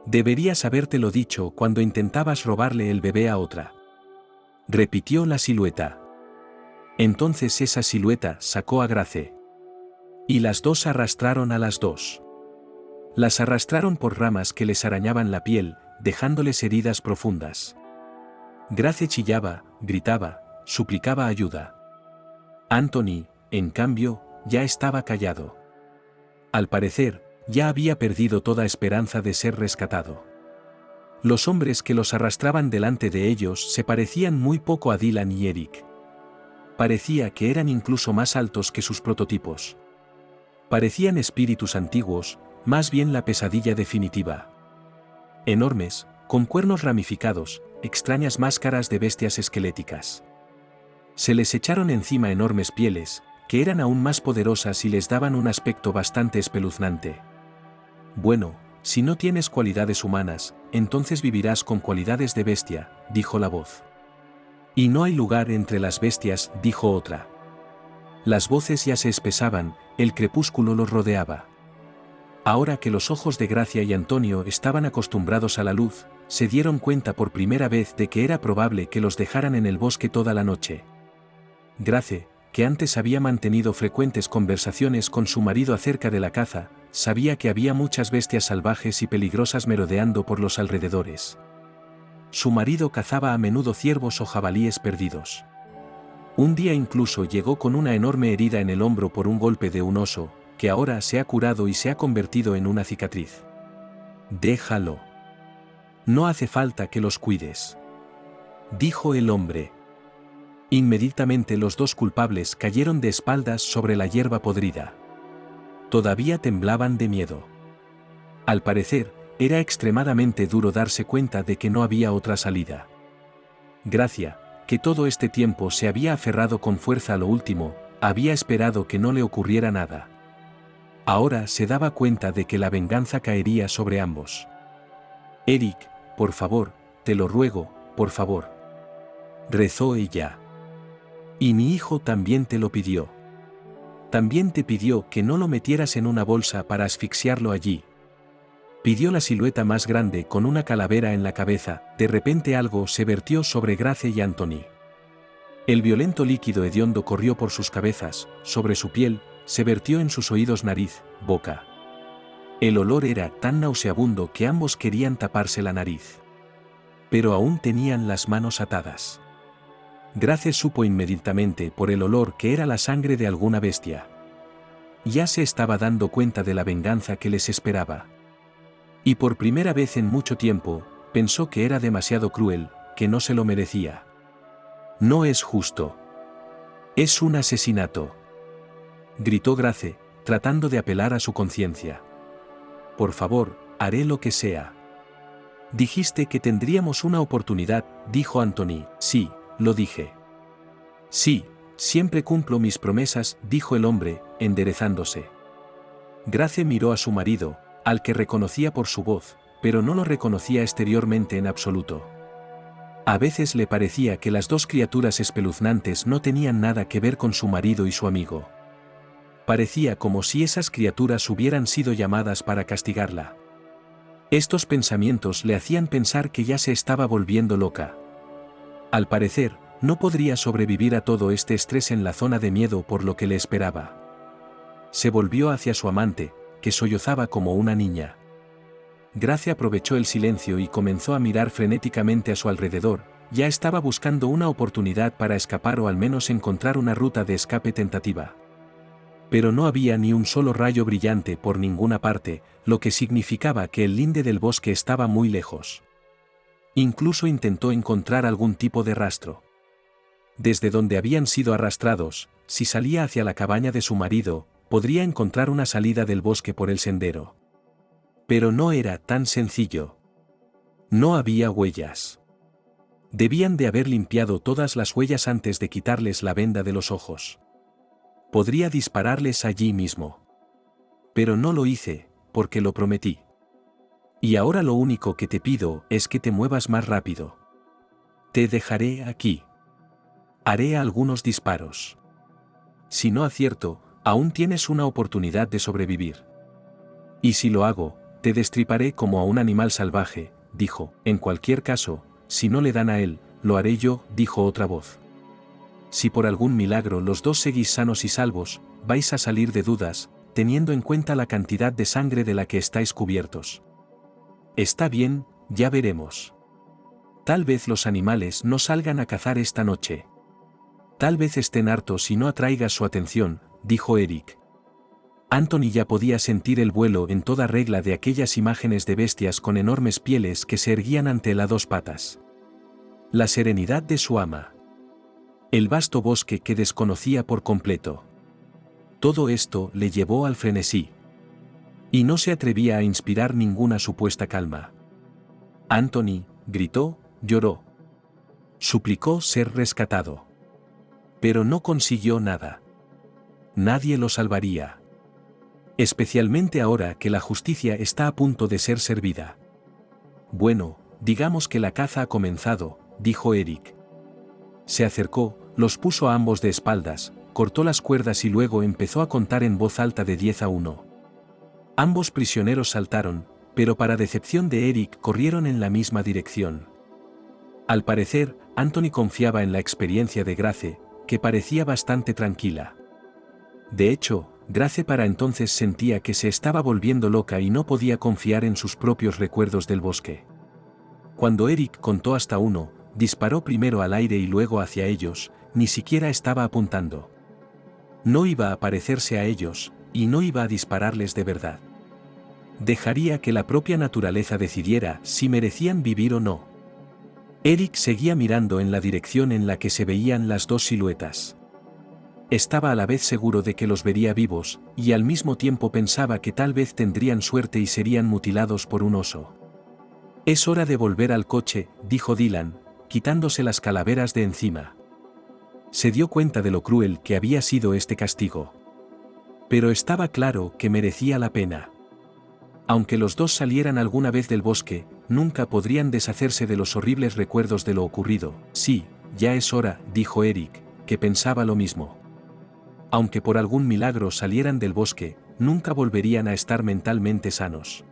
[SPEAKER 2] Deberías habértelo dicho cuando intentabas robarle el bebé a otra. Repitió la silueta. Entonces esa silueta sacó a Grace. Y las dos arrastraron a las dos. Las arrastraron por ramas que les arañaban la piel, dejándoles heridas profundas. Grace chillaba, gritaba, suplicaba ayuda. Anthony, en cambio, ya estaba callado. Al parecer, ya había perdido toda esperanza de ser rescatado. Los hombres que los arrastraban delante de ellos se parecían muy poco a Dylan y Eric. Parecía que eran incluso más altos que sus prototipos. Parecían espíritus antiguos, más bien la pesadilla definitiva. Enormes, con cuernos ramificados, extrañas máscaras de bestias esqueléticas. Se les echaron encima enormes pieles, que eran aún más poderosas y les daban un aspecto bastante espeluznante. Bueno, si no tienes cualidades humanas, entonces vivirás con cualidades de bestia, dijo la voz. Y no hay lugar entre las bestias, dijo otra. Las voces ya se espesaban, el crepúsculo los rodeaba. Ahora que los ojos de Gracia y Antonio estaban acostumbrados a la luz, se dieron cuenta por primera vez de que era probable que los dejaran en el bosque toda la noche. Grace, que antes había mantenido frecuentes conversaciones con su marido acerca de la caza, sabía que había muchas bestias salvajes y peligrosas merodeando por los alrededores. Su marido cazaba a menudo ciervos o jabalíes perdidos. Un día incluso llegó con una enorme herida en el hombro por un golpe de un oso, que ahora se ha curado y se ha convertido en una cicatriz. Déjalo. No hace falta que los cuides, dijo el hombre. Inmediatamente los dos culpables cayeron de espaldas sobre la hierba podrida. Todavía temblaban de miedo. Al parecer, era extremadamente duro darse cuenta de que no había otra salida. Gracia, que todo este tiempo se había aferrado con fuerza a lo último, había esperado que no le ocurriera nada. Ahora se daba cuenta de que la venganza caería sobre ambos. Eric, por favor, te lo ruego, por favor, rezó ella. Y mi hijo también te lo pidió. También te pidió que no lo metieras en una bolsa para asfixiarlo allí. Pidió la silueta más grande con una calavera en la cabeza. De repente algo se vertió sobre Grace y Anthony. El violento líquido hediondo corrió por sus cabezas, sobre su piel, se vertió en sus oídos, nariz, boca. El olor era tan nauseabundo que ambos querían taparse la nariz. Pero aún tenían las manos atadas. Grace supo inmediatamente por el olor que era la sangre de alguna bestia. Ya se estaba dando cuenta de la venganza que les esperaba. Y por primera vez en mucho tiempo, pensó que era demasiado cruel, que no se lo merecía. No es justo. Es un asesinato, gritó Grace, tratando de apelar a su conciencia. Por favor, haré lo que sea. Dijiste que tendríamos una oportunidad, dijo Anthony. Sí, lo dije. Sí, siempre cumplo mis promesas, dijo el hombre, enderezándose. Grace miró a su marido, al que reconocía por su voz, pero no lo reconocía exteriormente en absoluto. A veces le parecía que las dos criaturas espeluznantes no tenían nada que ver con su marido y su amigo. Parecía como si esas criaturas hubieran sido llamadas para castigarla. Estos pensamientos le hacían pensar que ya se estaba volviendo loca. Al parecer, no podría sobrevivir a todo este estrés en la zona de miedo por lo que le esperaba. Se volvió hacia su amante, que sollozaba como una niña. Grace aprovechó el silencio y comenzó a mirar frenéticamente a su alrededor. Ya estaba buscando una oportunidad para escapar o al menos encontrar una ruta de escape tentativa. Pero no había ni un solo rayo brillante por ninguna parte, lo que significaba que el linde del bosque estaba muy lejos. Incluso intentó encontrar algún tipo de rastro. Desde donde habían sido arrastrados, si salía hacia la cabaña de su marido, podría encontrar una salida del bosque por el sendero. Pero no era tan sencillo. No había huellas. Debían de haber limpiado todas las huellas antes de quitarles la venda de los ojos. Podría dispararles allí mismo. Pero no lo hice, porque lo prometí. Y ahora lo único que te pido es que te muevas más rápido. Te dejaré aquí. Haré algunos disparos. Si no acierto, aún tienes una oportunidad de sobrevivir. Y si lo hago, te destriparé como a un animal salvaje, dijo. En cualquier caso, si no le dan a él, lo haré yo, dijo otra voz. Si por algún milagro los dos seguís sanos y salvos, vais a salir de dudas, teniendo en cuenta la cantidad de sangre de la que estáis cubiertos. Está bien, ya veremos. Tal vez los animales no salgan a cazar esta noche. Tal vez estén hartos y no atraigas su atención, dijo Eric. Anthony ya podía sentir el vuelo en toda regla de aquellas imágenes de bestias con enormes pieles que se erguían ante él a dos patas. La serenidad de su ama. El vasto bosque que desconocía por completo. Todo esto le llevó al frenesí. Y no se atrevía a inspirar ninguna supuesta calma. Anthony, gritó, lloró. Suplicó ser rescatado. Pero no consiguió nada. Nadie lo salvaría. Especialmente ahora que la justicia está a punto de ser servida. Bueno, digamos que la caza ha comenzado, dijo Eric. Se acercó, los puso a ambos de espaldas, cortó las cuerdas y luego empezó a contar en voz alta de 10 a 1. Ambos prisioneros saltaron, pero para decepción de Eric corrieron en la misma dirección. Al parecer, Anthony confiaba en la experiencia de Grace, que parecía bastante tranquila. De hecho, Grace para entonces sentía que se estaba volviendo loca y no podía confiar en sus propios recuerdos del bosque. Cuando Eric contó hasta 1, disparó primero al aire y luego hacia ellos, ni siquiera estaba apuntando. No iba a parecerse a ellos, y no iba a dispararles de verdad. Dejaría que la propia naturaleza decidiera si merecían vivir o no. Eric seguía mirando en la dirección en la que se veían las dos siluetas. Estaba a la vez seguro de que los vería vivos, y al mismo tiempo pensaba que tal vez tendrían suerte y serían mutilados por un oso. Es hora de volver al coche, dijo Dylan, quitándose las calaveras de encima. Se dio cuenta de lo cruel que había sido este castigo. Pero estaba claro que merecía la pena. Aunque los dos salieran alguna vez del bosque, nunca podrían deshacerse de los horribles recuerdos de lo ocurrido. Sí, ya es hora, dijo Eric, que pensaba lo mismo. Aunque por algún milagro salieran del bosque, nunca volverían a estar mentalmente sanos.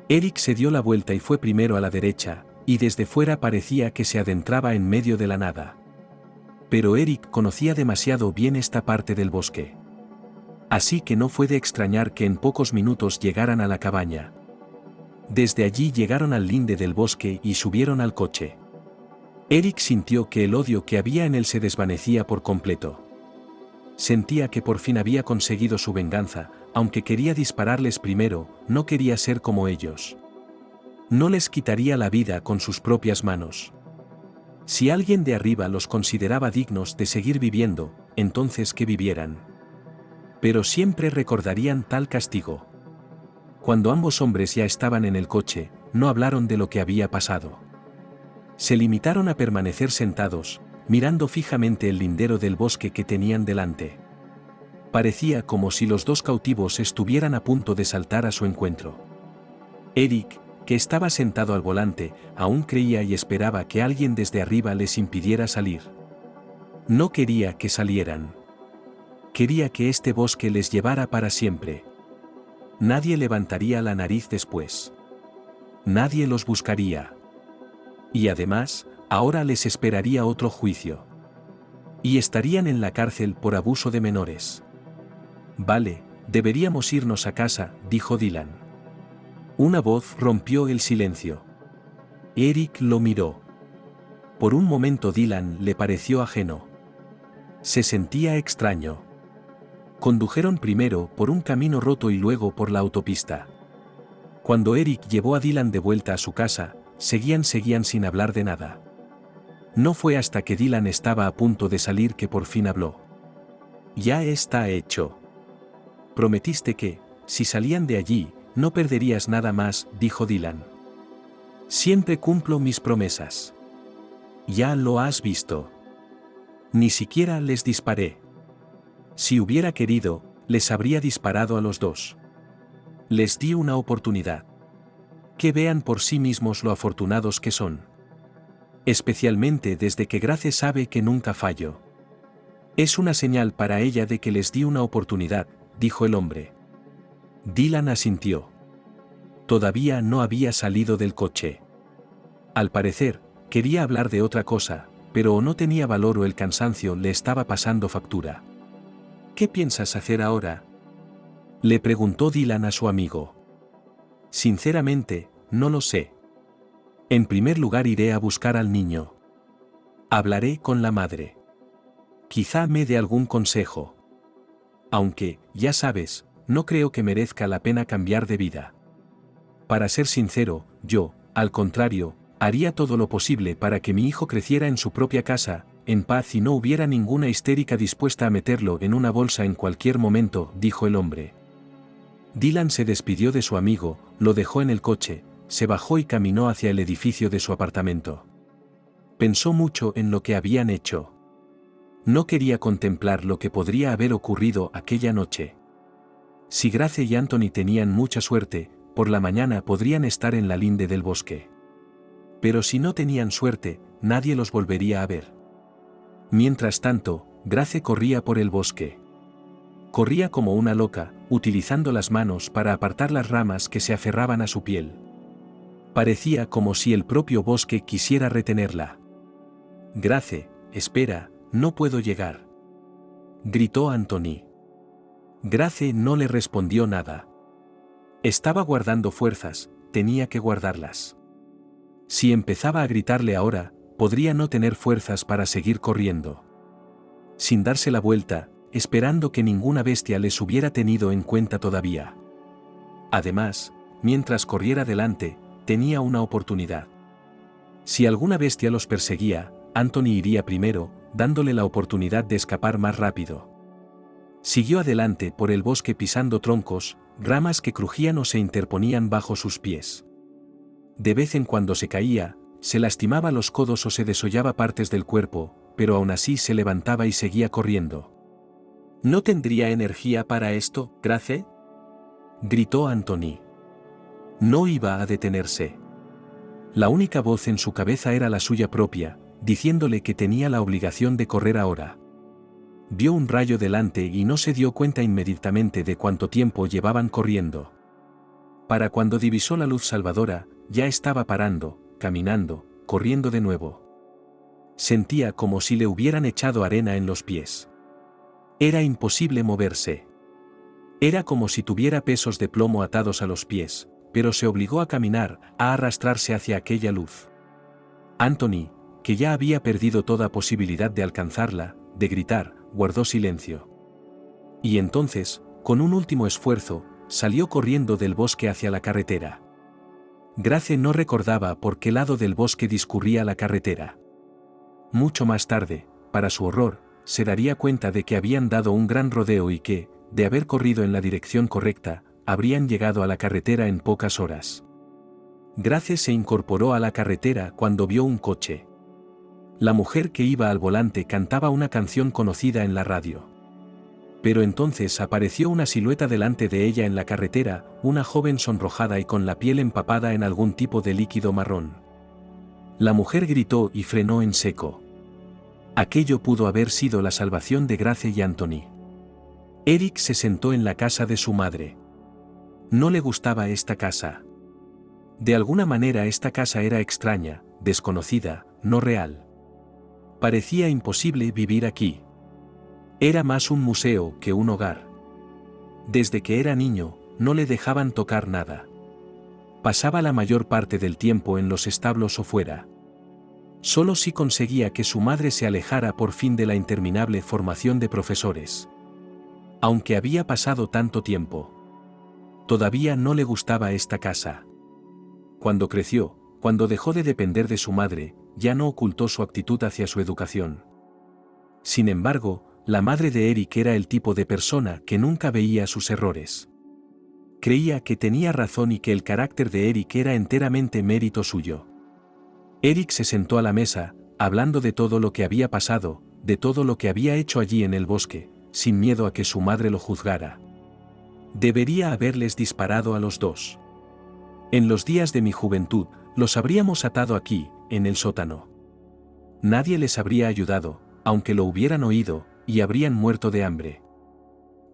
[SPEAKER 2] Eric se dio la vuelta y fue primero a la derecha, y desde fuera parecía que se adentraba en medio de la nada. Pero Eric conocía demasiado bien esta parte del bosque. Así que no fue de extrañar que en pocos minutos llegaran a la cabaña. Desde allí llegaron al linde del bosque y subieron al coche. Eric sintió que el odio que había en él se desvanecía por completo. Sentía que por fin había conseguido su venganza, aunque quería dispararles primero, no quería ser como ellos. No les quitaría la vida con sus propias manos. Si alguien de arriba los consideraba dignos de seguir viviendo, entonces que vivieran. Pero siempre recordarían tal castigo. Cuando ambos hombres ya estaban en el coche, no hablaron de lo que había pasado. Se limitaron a permanecer sentados, mirando fijamente el lindero del bosque que tenían delante. Parecía como si los dos cautivos estuvieran a punto de saltar a su encuentro. Eric, que estaba sentado al volante, aún creía y esperaba que alguien desde arriba les impidiera salir. No quería que salieran. Quería que este bosque les llevara para siempre. Nadie levantaría la nariz después. Nadie los buscaría. Y además, ahora les esperaría otro juicio. Y estarían en la cárcel por abuso de menores. Vale, deberíamos irnos a casa, dijo Dylan. Una voz rompió el silencio. Eric lo miró. Por un momento Dylan le pareció ajeno. Se sentía extraño. Condujeron primero por un camino roto y luego por la autopista. Cuando Eric llevó a Dylan de vuelta a su casa, seguían sin hablar de nada. No fue hasta que Dylan estaba a punto de salir que por fin habló. Ya está hecho. Prometiste que, si salían de allí, no perderías nada más, dijo Dylan. Siempre cumplo mis promesas. Ya lo has visto. Ni siquiera les disparé. Si hubiera querido, les habría disparado a los dos. Les di una oportunidad. Que vean por sí mismos lo afortunados que son. Especialmente desde que Grace sabe que nunca fallo. Es una señal para ella de que les di una oportunidad, dijo el hombre. Dylan asintió. Todavía no había salido del coche. Al parecer, quería hablar de otra cosa, pero o no tenía valor o el cansancio le estaba pasando factura. ¿Qué piensas hacer ahora?, le preguntó Dylan a su amigo. Sinceramente, no lo sé. En primer lugar iré a buscar al niño. Hablaré con la madre. Quizá me dé algún consejo. Aunque, ya sabes, no creo que merezca la pena cambiar de vida. Para ser sincero, yo, al contrario, haría todo lo posible para que mi hijo creciera en su propia casa, en paz y no hubiera ninguna histérica dispuesta a meterlo en una bolsa en cualquier momento, dijo el hombre. Dylan se despidió de su amigo, lo dejó en el coche, se bajó y caminó hacia el edificio de su apartamento. Pensó mucho en lo que habían hecho. No quería contemplar lo que podría haber ocurrido aquella noche. Si Grace y Anthony tenían mucha suerte, por la mañana podrían estar en la linde del bosque. Pero si no tenían suerte, nadie los volvería a ver. Mientras tanto, Grace corría por el bosque. Corría como una loca, utilizando las manos para apartar las ramas que se aferraban a su piel. Parecía como si el propio bosque quisiera retenerla. Grace, espera, no puedo llegar, gritó Anthony. Grace no le respondió nada. Estaba guardando fuerzas, tenía que guardarlas. Si empezaba a gritarle ahora, podría no tener fuerzas para seguir corriendo. Sin darse la vuelta, esperando que ninguna bestia les hubiera tenido en cuenta todavía. Además, mientras corriera delante, tenía una oportunidad. Si alguna bestia los perseguía, Anthony iría primero, dándole la oportunidad de escapar más rápido. Siguió adelante por el bosque pisando troncos, ramas que crujían o se interponían bajo sus pies. De vez en cuando se caía, se lastimaba los codos o se desollaba partes del cuerpo, pero aún así se levantaba y seguía corriendo. ¿No tendría energía para esto, Grace?, gritó Anthony. No iba a detenerse. La única voz en su cabeza era la suya propia, diciéndole que tenía la obligación de correr ahora. Vio un rayo delante y no se dio cuenta inmediatamente de cuánto tiempo llevaban corriendo. Para cuando divisó la luz salvadora, ya estaba parando, caminando, corriendo de nuevo. Sentía como si le hubieran echado arena en los pies. Era imposible moverse. Era como si tuviera pesos de plomo atados a los pies, pero se obligó a caminar, a arrastrarse hacia aquella luz. Anthony, que ya había perdido toda posibilidad de alcanzarla, de gritar, guardó silencio. Y entonces, con un último esfuerzo, salió corriendo del bosque hacia la carretera. Grace no recordaba por qué lado del bosque discurría la carretera. Mucho más tarde, para su horror, se daría cuenta de que habían dado un gran rodeo y que, de haber corrido en la dirección correcta, habrían llegado a la carretera en pocas horas. Grace se incorporó a la carretera cuando vio un coche. La mujer que iba al volante cantaba una canción conocida en la radio. Pero entonces apareció una silueta delante de ella en la carretera, una joven sonrojada y con la piel empapada en algún tipo de líquido marrón. La mujer gritó y frenó en seco. Aquello pudo haber sido la salvación de Grace y Anthony. Eric se sentó en la casa de su madre. No le gustaba esta casa. De alguna manera esta casa era extraña, desconocida, no real. Parecía imposible vivir aquí. Era más un museo que un hogar. Desde que era niño, no le dejaban tocar nada. Pasaba la mayor parte del tiempo en los establos o fuera. Solo si conseguía que su madre se alejara por fin de la interminable formación de profesores. Aunque había pasado tanto tiempo, todavía no le gustaba esta casa. Cuando creció, cuando dejó de depender de su madre, ya no ocultó su actitud hacia su educación. Sin embargo, la madre de Eric era el tipo de persona que nunca veía sus errores. Creía que tenía razón y que el carácter de Eric era enteramente mérito suyo. Eric se sentó a la mesa, hablando de todo lo que había pasado, de todo lo que había hecho allí en el bosque, sin miedo a que su madre lo juzgara. Debería haberles disparado a los dos. En los días de mi juventud, los habríamos atado aquí, en el sótano. Nadie les habría ayudado, aunque lo hubieran oído, y habrían muerto de hambre.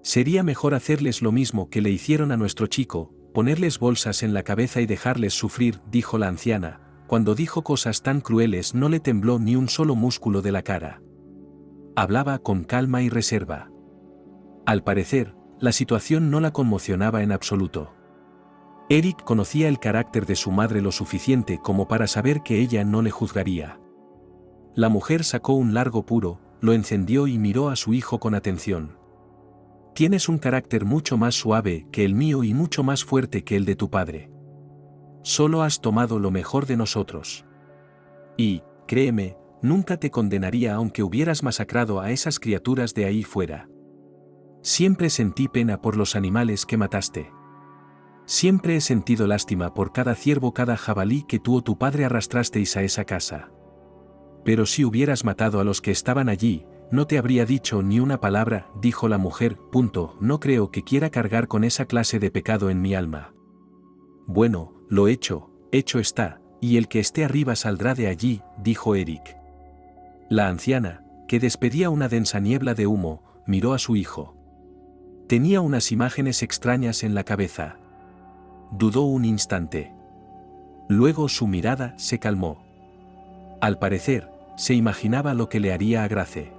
[SPEAKER 2] Sería mejor hacerles lo mismo que le hicieron a nuestro chico, ponerles bolsas en la cabeza y dejarles sufrir, dijo la anciana. Cuando dijo cosas tan crueles no le tembló ni un solo músculo de la cara. Hablaba con calma y reserva. Al parecer, la situación no la conmocionaba en absoluto. Eric conocía el carácter de su madre lo suficiente como para saber que ella no le juzgaría. La mujer sacó un largo puro, lo encendió y miró a su hijo con atención. Tienes un carácter mucho más suave que el mío y mucho más fuerte que el de tu padre. Solo has tomado lo mejor de nosotros. Y, créeme, nunca te condenaría aunque hubieras masacrado a esas criaturas de ahí fuera. Siempre sentí pena por los animales que mataste. Siempre he sentido lástima por cada ciervo, cada jabalí que tú o tu padre arrastrasteis a esa casa. Pero si hubieras matado a los que estaban allí, no te habría dicho ni una palabra, dijo la mujer. No creo que quiera cargar con esa clase de pecado en mi alma. Bueno, lo hecho está, y el que esté arriba saldrá de allí, dijo Eric. La anciana, que despedía una densa niebla de humo, miró a su hijo. Tenía unas imágenes extrañas en la cabeza. Dudó un instante. Luego su mirada se calmó. Al parecer, se imaginaba lo que le haría a Grace.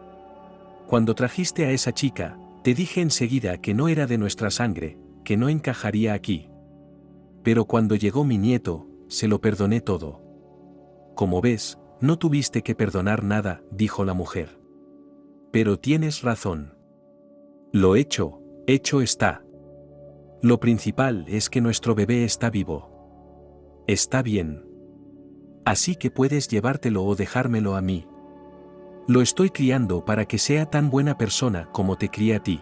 [SPEAKER 2] Cuando trajiste a esa chica, te dije enseguida que no era de nuestra sangre, que no encajaría aquí. Pero cuando llegó mi nieto, se lo perdoné todo. Como ves, no tuviste que perdonar nada, dijo la mujer. Pero tienes razón. Lo hecho está. Lo principal es que nuestro bebé está vivo. Está bien. Así que puedes llevártelo o dejármelo a mí. Lo estoy criando para que sea tan buena persona como te crié a ti.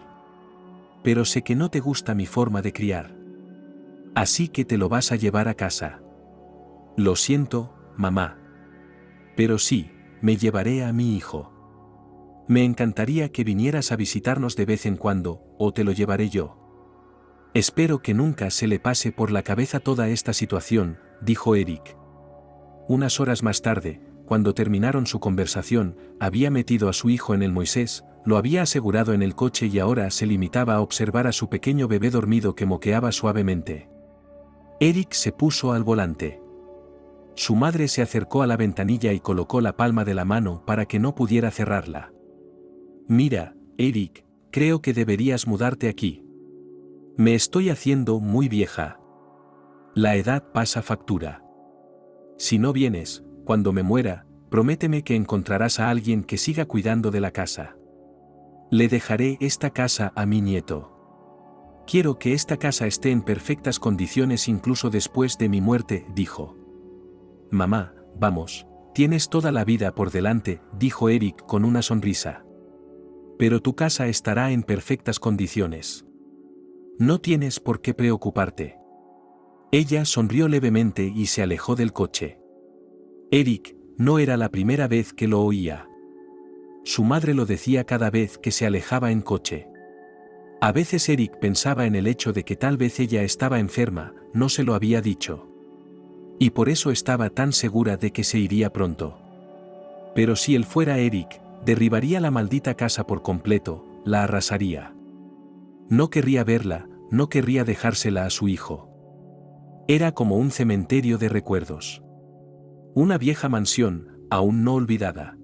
[SPEAKER 2] Pero sé que no te gusta mi forma de criar. Así que te lo vas a llevar a casa. Lo siento, mamá. Pero sí, me llevaré a mi hijo. Me encantaría que vinieras a visitarnos de vez en cuando, o te lo llevaré yo. Espero que nunca se le pase por la cabeza toda esta situación, dijo Eric. Unas horas más tarde, cuando terminaron su conversación, había metido a su hijo en el Moisés, lo había asegurado en el coche y ahora se limitaba a observar a su pequeño bebé dormido que moqueaba suavemente. Eric se puso al volante. Su madre se acercó a la ventanilla y colocó la palma de la mano para que no pudiera cerrarla. Mira, Eric, creo que deberías mudarte aquí. Me estoy haciendo muy vieja. La edad pasa factura. Si no vienes, cuando me muera, prométeme que encontrarás a alguien que siga cuidando de la casa. Le dejaré esta casa a mi nieto. Quiero que esta casa esté en perfectas condiciones incluso después de mi muerte, dijo. Mamá, vamos, tienes toda la vida por delante, dijo Eric con una sonrisa. Pero tu casa estará en perfectas condiciones. No tienes por qué preocuparte. Ella sonrió levemente y se alejó del coche. Eric, no era la primera vez que lo oía. Su madre lo decía cada vez que se alejaba en coche. A veces Eric pensaba en el hecho de que tal vez ella estaba enferma, no se lo había dicho. Y por eso estaba tan segura de que se iría pronto. Pero si él fuera Eric, derribaría la maldita casa por completo, la arrasaría. No querría verla, no querría dejársela a su hijo. Era como un cementerio de recuerdos. Una vieja mansión, aún no olvidada.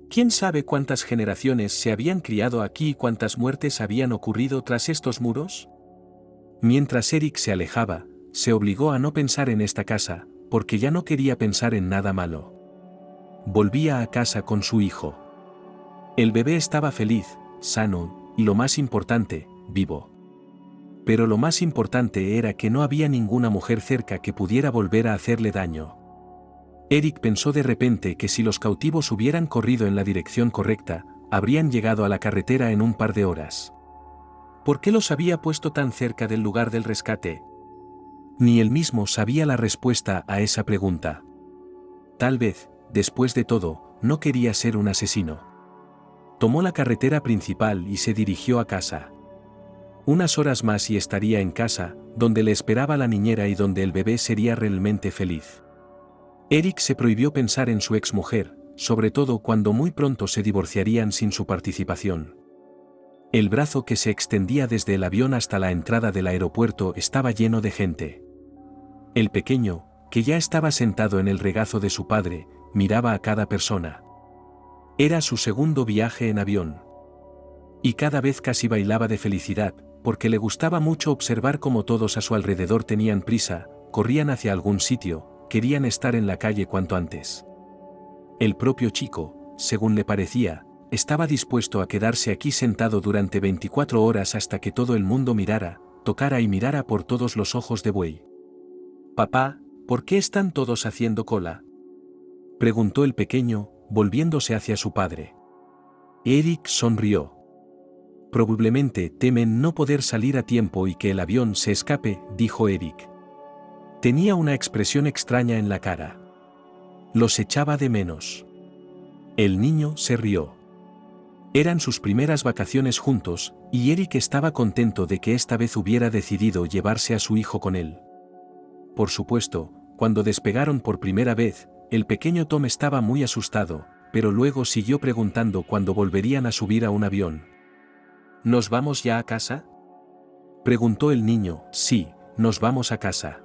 [SPEAKER 2] ¿Quién sabe cuántas generaciones se habían criado aquí y cuántas muertes habían ocurrido tras estos muros? Mientras Eric se alejaba, se obligó a no pensar en esta casa, porque ya no quería pensar en nada malo. Volvía a casa con su hijo. El bebé estaba feliz, sano, y lo más importante, vivo. Pero lo más importante era que no había ninguna mujer cerca que pudiera volver a hacerle daño. Eric pensó de repente que si los cautivos hubieran corrido en la dirección correcta, habrían llegado a la carretera en un par de horas. ¿Por qué los había puesto tan cerca del lugar del rescate? Ni él mismo sabía la respuesta a esa pregunta. Tal vez, después de todo, no quería ser un asesino. Tomó la carretera principal y se dirigió a casa. Unas horas más y estaría en casa, donde le esperaba la niñera y donde el bebé sería realmente feliz. Eric se prohibió pensar en su exmujer, sobre todo cuando muy pronto se divorciarían sin su participación. El brazo que se extendía desde el avión hasta la entrada del aeropuerto estaba lleno de gente. El pequeño, que ya estaba sentado en el regazo de su padre, miraba a cada persona. Era su segundo viaje en avión. Y cada vez casi bailaba de felicidad, porque le gustaba mucho observar cómo todos a su alrededor tenían prisa, corrían hacia algún sitio, querían estar en la calle cuanto antes. El propio chico, según le parecía, estaba dispuesto a quedarse aquí sentado durante 24 horas hasta que todo el mundo mirara, tocara y mirara por todos los ojos de buey. «Papá, ¿por qué están todos haciendo cola?», preguntó el pequeño, volviéndose hacia su padre. Eric sonrió. «Probablemente temen no poder salir a tiempo y que el avión se escape», dijo Eric. Tenía una expresión extraña en la cara. Los echaba de menos. El niño se rió. Eran sus primeras vacaciones juntos, y Eric estaba contento de que esta vez hubiera decidido llevarse a su hijo con él. Por supuesto, cuando despegaron por primera vez, el pequeño Tom estaba muy asustado, pero luego siguió preguntando cuándo volverían a subir a un avión. «¿Nos vamos ya a casa?», preguntó el niño. «Sí, nos vamos a casa.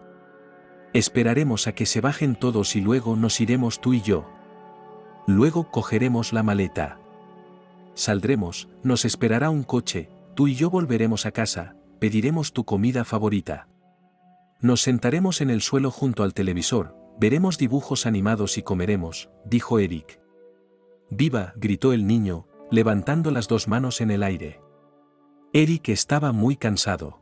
[SPEAKER 2] Esperaremos a que se bajen todos y luego nos iremos tú y yo. Luego cogeremos la maleta. Saldremos, nos esperará un coche, tú y yo volveremos a casa, pediremos tu comida favorita. Nos sentaremos en el suelo junto al televisor, veremos dibujos animados y comeremos», dijo Eric. «¡Viva!», gritó el niño, levantando las dos manos en el aire. Eric estaba muy cansado.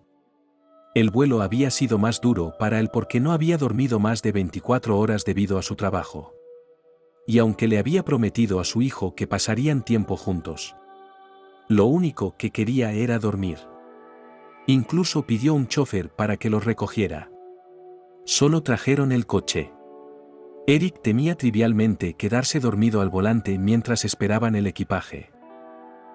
[SPEAKER 2] El vuelo había sido más duro para él porque no había dormido más de 24 horas debido a su trabajo. Y aunque le había prometido a su hijo que pasarían tiempo juntos, lo único que quería era dormir. Incluso pidió un chofer para que los recogiera. Solo trajeron el coche. Eric temía trivialmente quedarse dormido al volante mientras esperaban el equipaje.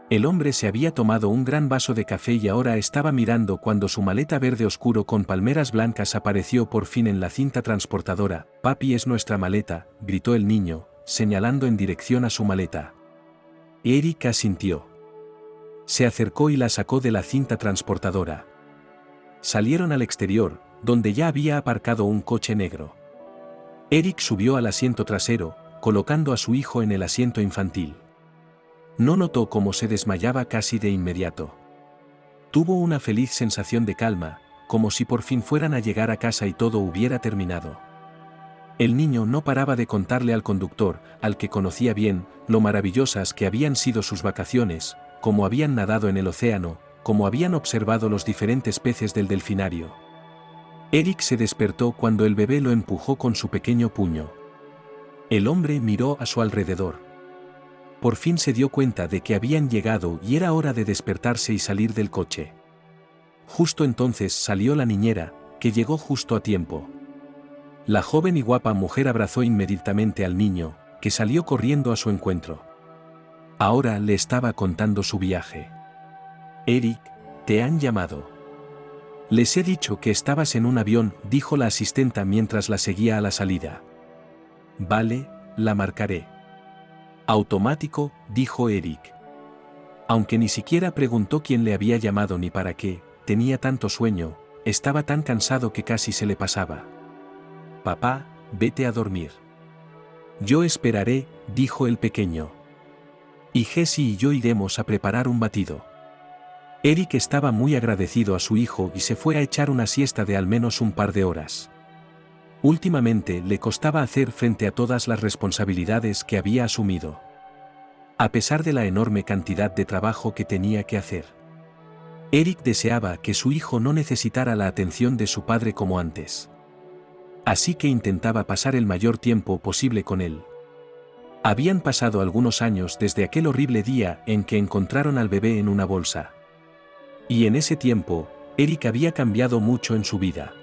[SPEAKER 2] El hombre se había tomado un gran vaso de café y ahora estaba mirando cuando su maleta verde oscuro con palmeras blancas apareció por fin en la cinta transportadora. «Papi, es nuestra maleta», gritó el niño, señalando en dirección a su maleta. Eric asintió. Se acercó y la sacó de la cinta transportadora. Salieron al exterior, donde ya había aparcado un coche negro. Eric subió al asiento trasero, colocando a su hijo en el asiento infantil. No notó cómo se desmayaba casi de inmediato. Tuvo una feliz sensación de calma, como si por fin fueran a llegar a casa y todo hubiera terminado. El niño no paraba de contarle al conductor, al que conocía bien, lo maravillosas que habían sido sus vacaciones, cómo habían nadado en el océano, cómo habían observado los diferentes peces del delfinario. Eric se despertó cuando el bebé lo empujó con su pequeño puño. El hombre miró a su alrededor. Por fin se dio cuenta de que habían llegado y era hora de despertarse y salir del coche. Justo entonces salió la niñera, que llegó justo a tiempo. La joven y guapa mujer abrazó inmediatamente al niño, que salió corriendo a su encuentro. Ahora le estaba contando su viaje. «Eric, te han llamado. Les he dicho que estabas en un avión», dijo la asistenta mientras la seguía a la salida. «Vale, la marcaré». «Automático», dijo Eric. Aunque ni siquiera preguntó quién le había llamado ni para qué, tenía tanto sueño, estaba tan cansado que casi se le pasaba. «Papá, vete a dormir. Yo esperaré», dijo el pequeño. «Y Jessie y yo iremos a preparar un batido». Eric estaba muy agradecido a su hijo y se fue a echar una siesta de al menos un par de horas. Últimamente le costaba hacer frente a todas las responsabilidades que había asumido. A pesar de la enorme cantidad de trabajo que tenía que hacer. Eric deseaba que su hijo no necesitara la atención de su padre como antes. Así que intentaba pasar el mayor tiempo posible con él. Habían pasado algunos años desde aquel horrible día en que encontraron al bebé en una bolsa. Y en ese tiempo, Eric había cambiado mucho en su vida.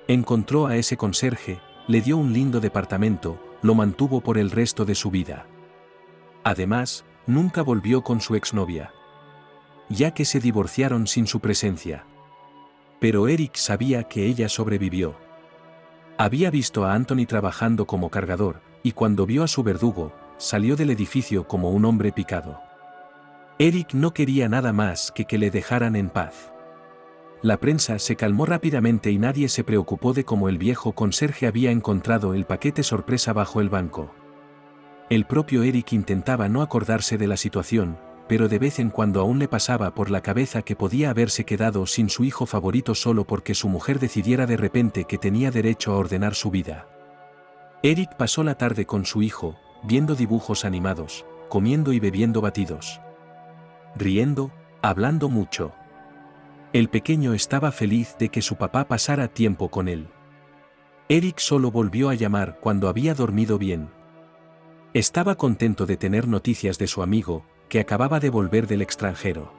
[SPEAKER 2] Encontró a ese conserje, le dio un lindo departamento, lo mantuvo por el resto de su vida. Además, nunca volvió con su exnovia, ya que se divorciaron sin su presencia. Pero Eric sabía que ella sobrevivió. Había visto a Anthony trabajando como cargador, y cuando vio a su verdugo, salió del edificio como un hombre picado. Eric no quería nada más que le dejaran en paz. La prensa se calmó rápidamente y nadie se preocupó de cómo el viejo conserje había encontrado el paquete sorpresa bajo el banco. El propio Eric intentaba no acordarse de la situación, pero de vez en cuando aún le pasaba por la cabeza que podía haberse quedado sin su hijo favorito solo porque su mujer decidiera de repente que tenía derecho a ordenar su vida. Eric pasó la tarde con su hijo, viendo dibujos animados, comiendo y bebiendo batidos. Riendo, hablando mucho. El pequeño estaba feliz de que su papá pasara tiempo con él. Eric solo volvió a llamar cuando había dormido bien. Estaba contento de tener noticias de su amigo, que acababa de volver del extranjero.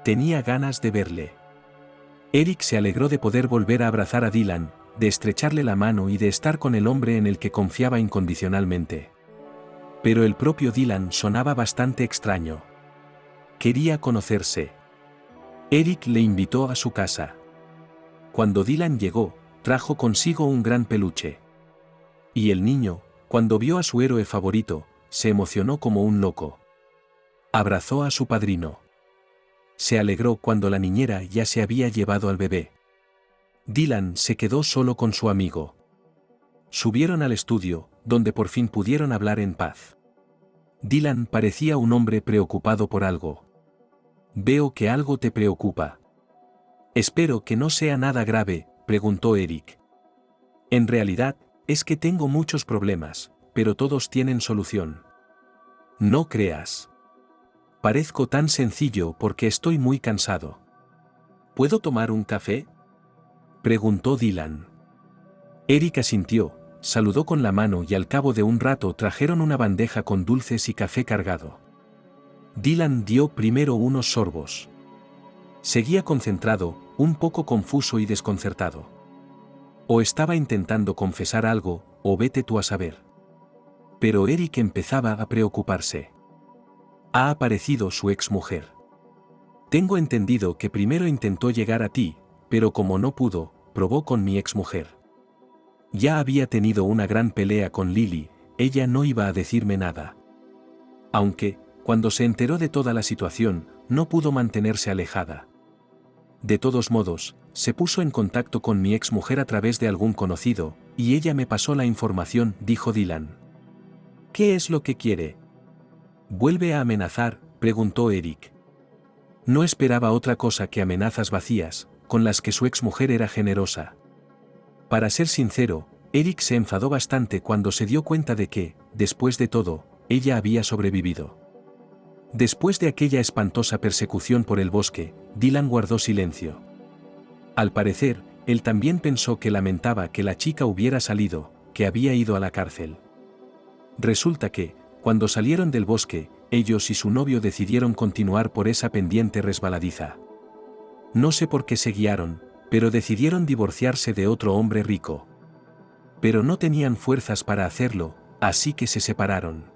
[SPEAKER 2] Tenía ganas de verle. Eric se alegró de poder volver a abrazar a Dylan, de estrecharle la mano y de estar con el hombre en el que confiaba incondicionalmente. Pero el propio Dylan sonaba bastante extraño. Quería conocerse. Eric le invitó a su casa. Cuando Dylan llegó, trajo consigo un gran peluche. Y el niño, cuando vio a su héroe favorito, se emocionó como un loco. Abrazó a su padrino. Se alegró cuando la niñera ya se había llevado al bebé. Dylan se quedó solo con su amigo. Subieron al estudio, donde por fin pudieron hablar en paz. Dylan parecía un hombre preocupado por algo. Veo que algo te preocupa. Espero que no sea nada grave, preguntó Eric. En realidad, es que tengo muchos problemas, pero todos tienen solución. No creas. Parezco tan sencillo porque estoy muy cansado. ¿Puedo tomar un café?, preguntó Dylan. Eric asintió, saludó con la mano y al cabo de un rato trajeron una bandeja con dulces y café cargado. Dylan dio primero unos sorbos. Seguía concentrado, un poco confuso y desconcertado. O estaba intentando confesar algo, o vete tú a saber. Pero Eric empezaba a preocuparse. Ha aparecido su exmujer. Tengo entendido que primero intentó llegar a ti, pero como no pudo, probó con mi exmujer. Ya había tenido una gran pelea con Lily, ella no iba a decirme nada. Aunque, cuando se enteró de toda la situación, no pudo mantenerse alejada. De todos modos, se puso en contacto con mi exmujer a través de algún conocido, y ella me pasó la información, dijo Dylan. ¿Qué es lo que quiere? ¿Vuelve a amenazar?, preguntó Eric. No esperaba otra cosa que amenazas vacías, con las que su exmujer era generosa. Para ser sincero, Eric se enfadó bastante cuando se dio cuenta de que, después de todo, ella había sobrevivido. Después de aquella espantosa persecución por el bosque, Dylan guardó silencio. Al parecer, él también pensó que lamentaba que la chica hubiera salido, que había ido a la cárcel. Resulta que, cuando salieron del bosque, ellos y su novio decidieron continuar por esa pendiente resbaladiza. No sé por qué se guiaron, pero decidieron divorciarse de otro hombre rico. Pero no tenían fuerzas para hacerlo, así que se separaron.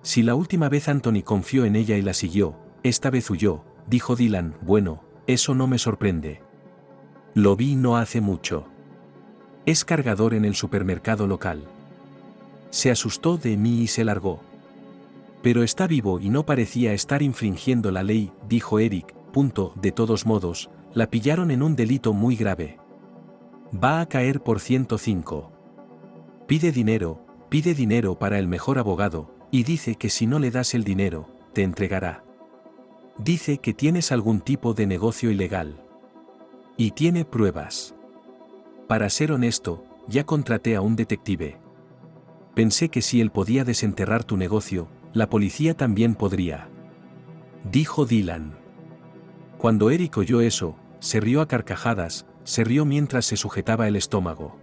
[SPEAKER 2] Si la última vez Anthony confió en ella y la siguió, esta vez huyó, dijo Dylan. Bueno, eso no me sorprende. Lo vi no hace mucho. Es cargador en el supermercado local. Se asustó de mí y se largó. Pero está vivo y no parecía estar infringiendo la ley, dijo Eric. De todos modos, la pillaron en un delito muy grave. Va a caer por 105. Pide dinero para el mejor abogado, y dice que si no le das el dinero, te entregará. Dice que tienes algún tipo de negocio ilegal. Y tiene pruebas. Para ser honesto, ya contraté a un detective. Pensé que si él podía desenterrar tu negocio, la policía también podría. Dijo Dylan. Cuando Eric oyó eso, se rió a carcajadas, se rió mientras se sujetaba el estómago.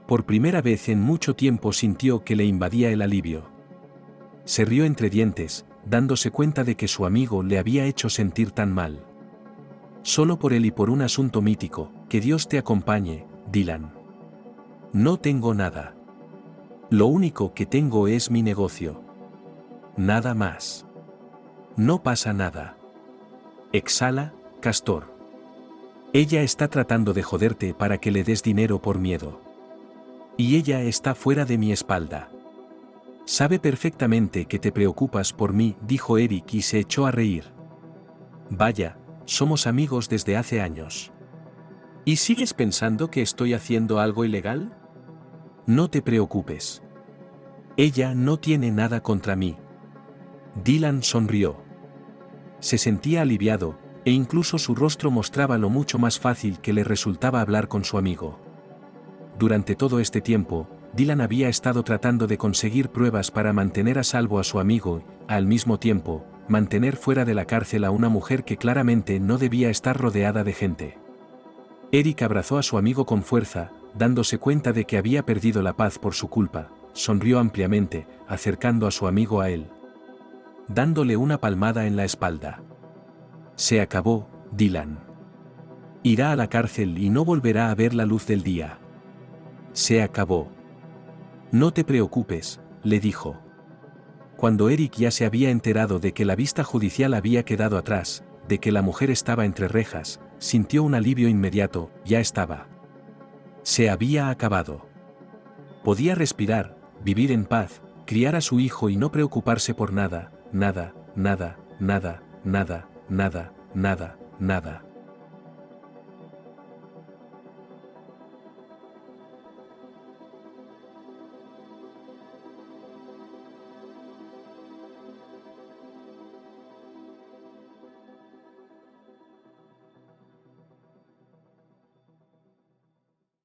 [SPEAKER 2] Por primera vez en mucho tiempo sintió que le invadía el alivio. Se rió entre dientes, dándose cuenta de que su amigo le había hecho sentir tan mal. Solo por él y por un asunto mítico, que Dios te acompañe, Dylan. No tengo nada. Lo único que tengo es mi negocio. Nada más. No pasa nada. Exhala, Castor. Ella está tratando de joderte para que le des dinero por miedo. Y ella está fuera de mi espalda. Sabe perfectamente que te preocupas por mí, dijo Eric y se echó a reír. Vaya, somos amigos desde hace años. ¿Y sigues pensando que estoy haciendo algo ilegal? No te preocupes. Ella no tiene nada contra mí. Dylan sonrió. Se sentía aliviado, e incluso su rostro mostraba lo mucho más fácil que le resultaba hablar con su amigo. Durante todo este tiempo, Dylan había estado tratando de conseguir pruebas para mantener a salvo a su amigo, al mismo tiempo, mantener fuera de la cárcel a una mujer que claramente no debía estar rodeada de gente. Eric abrazó a su amigo con fuerza, dándose cuenta de que había perdido la paz por su culpa, sonrió ampliamente, acercando a su amigo a él, dándole una palmada en la espalda. Se acabó, Dylan. Irá a la cárcel y no volverá a ver la luz del día. Se acabó. No te preocupes, le dijo. Cuando Eric ya se había enterado de que la vista judicial había quedado atrás, de que la mujer estaba entre rejas, sintió un alivio inmediato, ya estaba. Se había acabado. Podía respirar, vivir en paz, criar a su hijo y no preocuparse por nada, nada, nada, nada, nada, nada, nada, nada.